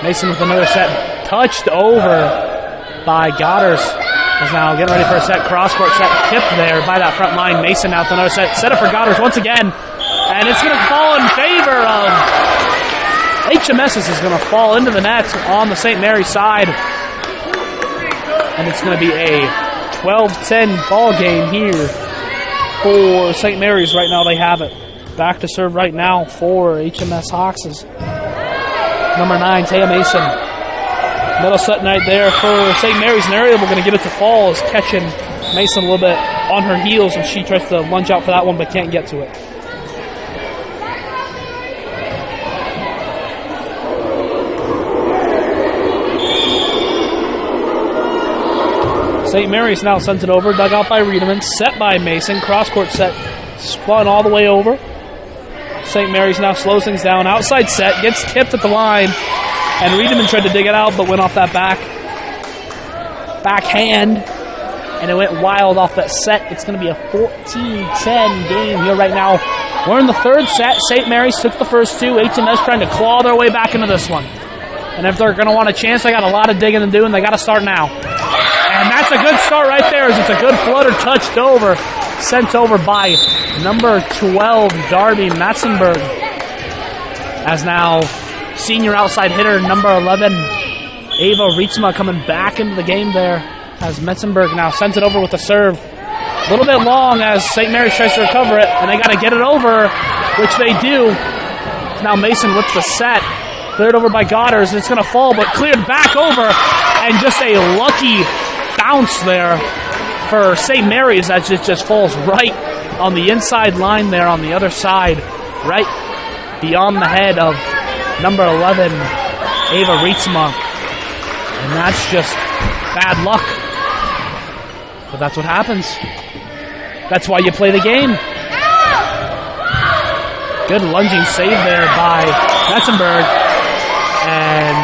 Mason with another set. Touched over by Goddard. Is now getting ready for a set. Cross-court set. Tipped there by that front line. Mason out to another set. Set up for Goddard once again. And it's going to fall in favor of HMS. Is going to fall into the net on the St. Mary's side. And it's going to be a 12-10 ball game here for St. Mary's. Right now they have it. Back to serve right now for HMS Hawks is number 9, Taya Mason. Middle set right there for St. Mary's, and they're able to get it to fall, is catching Mason a little bit on her heels, and she tries to lunge out for that one but can't get to it. St. Mary's now sends it over, dug out by Riedemann, set by Mason, cross-court set, spun all the way over. St. Mary's now slows things down, outside set, gets tipped at the line, and Riedemann tried to dig it out but went off that backhand, and it went wild off that set. It's going to be a 14-10 game here right now. We're in the third set. St. Mary's took the first two. HMS trying to claw their way back into this one. And if they're going to want a chance, they got a lot of digging to do, and they got to start now. And that's a good start right there, as it's a good flutter touched over, sent over by number 12, Darby Matzenberg. As now, senior outside hitter, number 11, Ava Rietzma coming back into the game there, as Metzenberg now sends it over with the serve. A little bit long as St. Mary's tries to recover it, and they got to get it over, which they do. Now Mason with the set. Cleared over by Goddard, and it's going to fall, but cleared back over, and just a lucky bounce there for St. Mary's as it just falls right on the inside line there on the other side, right beyond the head of number 11, Ava Rietzma. And that's just bad luck. But that's what happens. That's why you play the game. Good lunging save there by Metzenberg. And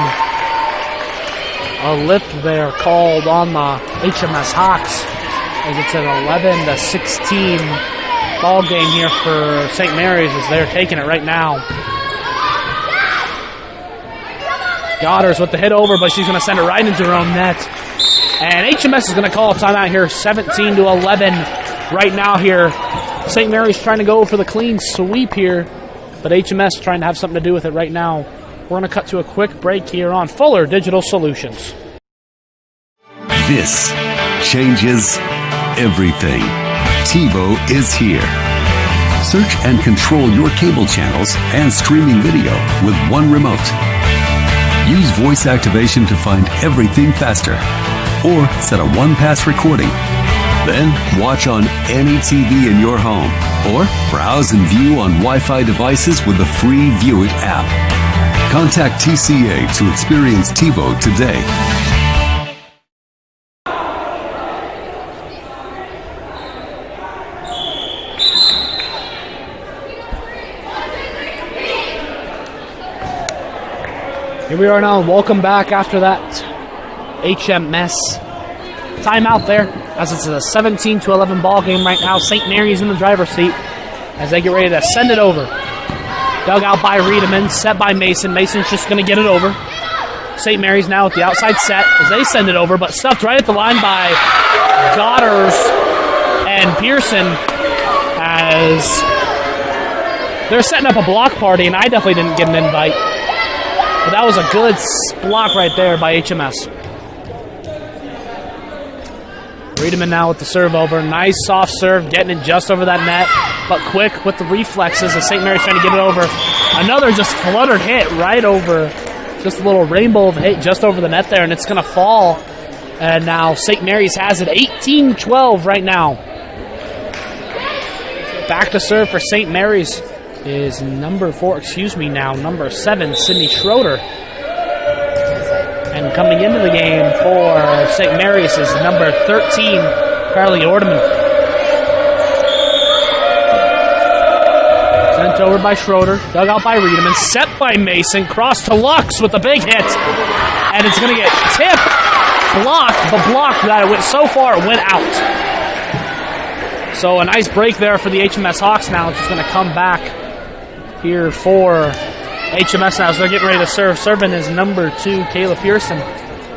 a lift there called on the HMS Hawks as it's an 11-16 ball game here for St. Mary's as they're taking it right now. Goddard's with the hit over, but she's going to send it right into her own net. And HMS is going to call a timeout here, 17-11 right now here. St. Mary's trying to go for the clean sweep here, but HMS trying to have something to do with it right now. We're going to cut to a quick break here on Fuller Digital Solutions. This changes everything. TiVo is here. Search and control your cable channels and streaming video with one remote. Use voice activation to find everything faster, or set a one-pass recording. Then watch on any TV in your home, or browse and view on Wi-Fi devices with the free View It app. Contact TCA to experience TiVo today. Here we are now. Welcome back after that HMS timeout there. as it's a 17-11 ball game right now. St. Mary's in the driver's seat as they get ready to send it over. Dug out by Riedemann, set by Mason. Mason's just going to get it over. St. Mary's now at the outside set as they send it over, but stuffed right at the line by Godders and Pearson as they're setting up a block party, and I definitely didn't get an invite. But that was a good block right there by HMS. Riedemann now with the serve over. Nice soft serve, getting it just over that net, but quick with the reflexes as St. Mary's trying to get it over. Another just fluttered hit right over, just a little rainbow of a hit just over the net there, and it's going to fall. And now St. Mary's has it 18-12 right now. Back to serve for St. Mary's is number 7, Sydney Schroeder. And coming into the game for St. Mary's is number 13, Carly Ordeman. Sent over by Schroeder, dug out by Riedemann, set by Mason, cross to Lux with a big hit. And it's going to get tipped, blocked, but blocked that it went so far it went out. So a nice break there for the HMS Hawks now. It's just going to come back here for HMS now as they're getting ready to serve. Serving is number 2, Kayla Pearson,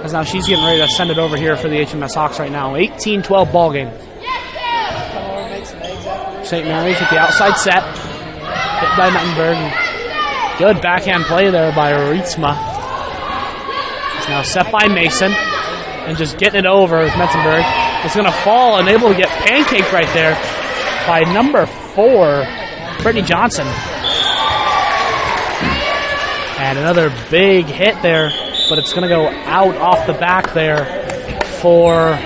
as now she's getting ready to send it over here for the HMS Hawks right now. 18-12 ball game. St. Mary's with the outside set. Hit by Mettenberg. Good backhand play there by Rietsma. It's now set by Mason. And just getting it over with Metzenberg. It's going to fall and able to get pancaked right there by number 4, Brittany Johnson. And another big hit there, but it's going to go out off the back there for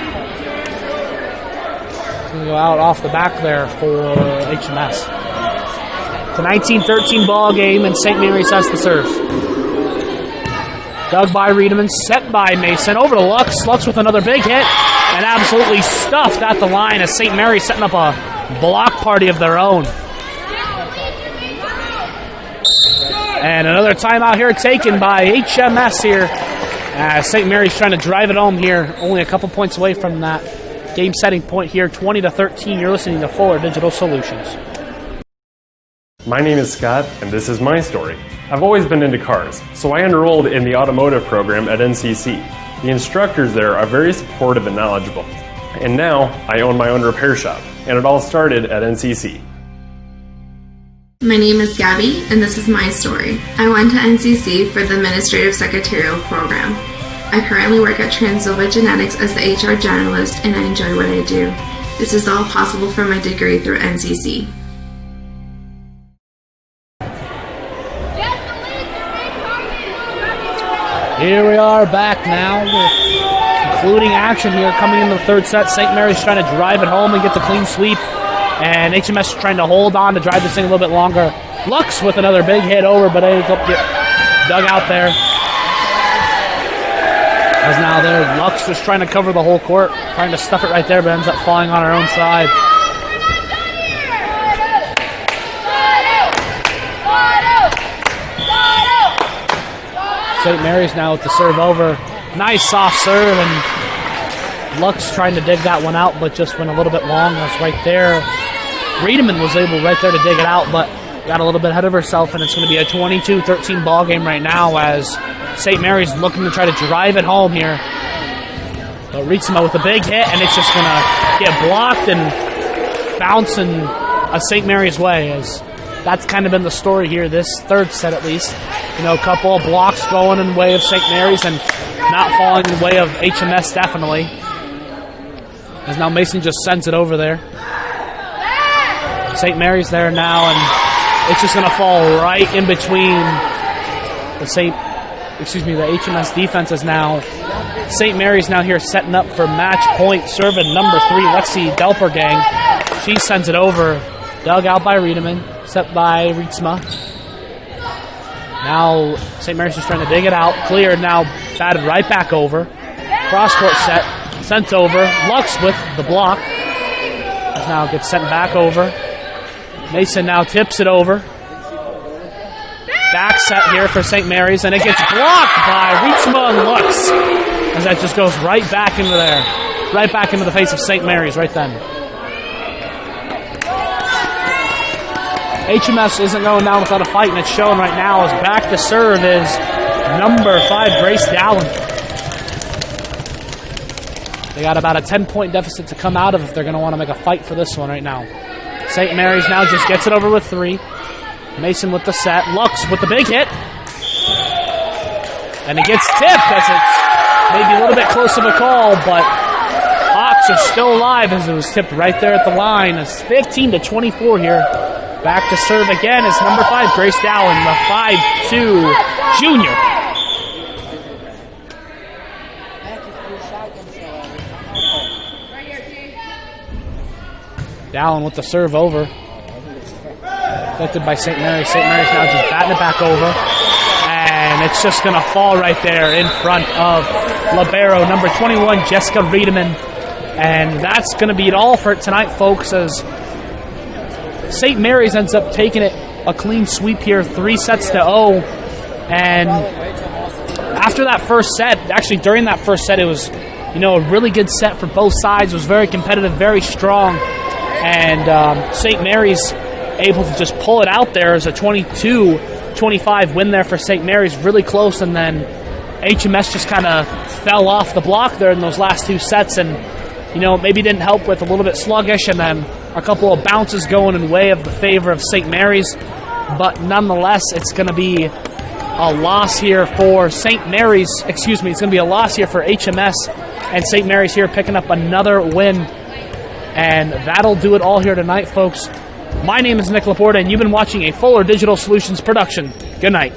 HMS. It's a 19-13 ball game, and St. Mary's has the serve. Dug by Riedemann, set by Mason, over to Lux. Lux with another big hit, and absolutely stuffed at the line as St. Mary's setting up a block party of their own. And another timeout here taken by HMS here. St. Mary's trying to drive it home here, only a couple points away from that game-setting point here, 20-13. You're listening to Fuller Digital Solutions. My name is Scott, and this is my story. I've always been into cars, so I enrolled in the automotive program at NCC. The instructors there are very supportive and knowledgeable. And now, I own my own repair shop, and it all started at NCC. My name is Gabby, and this is my story. I went to NCC for the Administrative Secretarial program. I currently work at Transylva Genetics as the HR generalist, and I enjoy what I do. This is all possible for my degree through NCC. Here we are back now with concluding action here coming into the third set. St. Mary's trying to drive it home and get the clean sweep. And HMS is trying to hold on to drive this thing a little bit longer. Lux with another big hit over, but ends up get dug out there. As now there, Lux just trying to cover the whole court, trying to stuff it right there, but ends up falling on her own side. St. Mary's now with the serve over. Nice soft serve, and Lux trying to dig that one out, but just went a little bit long. That's right there. Riedemann was able right there to dig it out, but got a little bit ahead of herself, and it's going to be a 22-13 ball game right now as St. Mary's looking to try to drive it home here. But Rietzma with a big hit, and it's just going to get blocked and bouncing a St. Mary's way, as that's kind of been the story here, this third set at least. You know, a couple of blocks going in the way of St. Mary's and not falling in the way of HMS definitely. As now Mason just sends it over there. St. Mary's there now, and it's just going to fall right in between the HMS defenses now. St. Mary's now here setting up for match point, serving number 3, Lexi Delpergang. She sends it over, dug out by Riedemann, set by Rietzma. Now St. Mary's just trying to dig it out, cleared now, batted right back over. Cross court set, sent over. Lux with the block. Now gets sent back over. Mason now tips it over. Back set here for St. Mary's, and it gets blocked by Rietzma and Lux, as that just goes right back into there. right back into the face of St. Mary's right then. HMS isn't going down without a fight, and it's showing right now as back to serve is number 5, Grace Dowling. They got about a 10-point deficit to come out of if they're going to want to make a fight for this one right now. St. Mary's now just gets it over with 3. Mason with the set. Lux with the big hit. And it gets tipped as it's maybe a little bit close of a call, but Hawks are still alive as it was tipped right there at the line. It's 15-24 here. Back to serve again is number 5, Grace Dowling, the 5'2" junior. Dowling with the serve over. Deflected by St. Mary's. St. Mary's now just batting it back over. And it's just going to fall right there in front of libero, number 21, Jessica Riedemann. And that's going to be it all for tonight, folks, as St. Mary's ends up taking it a clean sweep here, 3-0. And after that first set, actually during that first set, it was, a really good set for both sides. It was very competitive, very strong. And St. Mary's able to just pull it out there as a 22-25 win there for St. Mary's, really close. And then HMS just kind of fell off the block there in those last 2 sets and, maybe didn't help with a little bit sluggish and then a couple of bounces going in way of the favor of St. Mary's. But nonetheless, it's going to be a loss here for St. Mary's. Excuse me, it's going to be a loss here for HMS, and St. Mary's here picking up another win. And that'll do it all here tonight, folks. My name is Nick Laporta, and you've been watching a Fuller Digital Solutions production. Good night.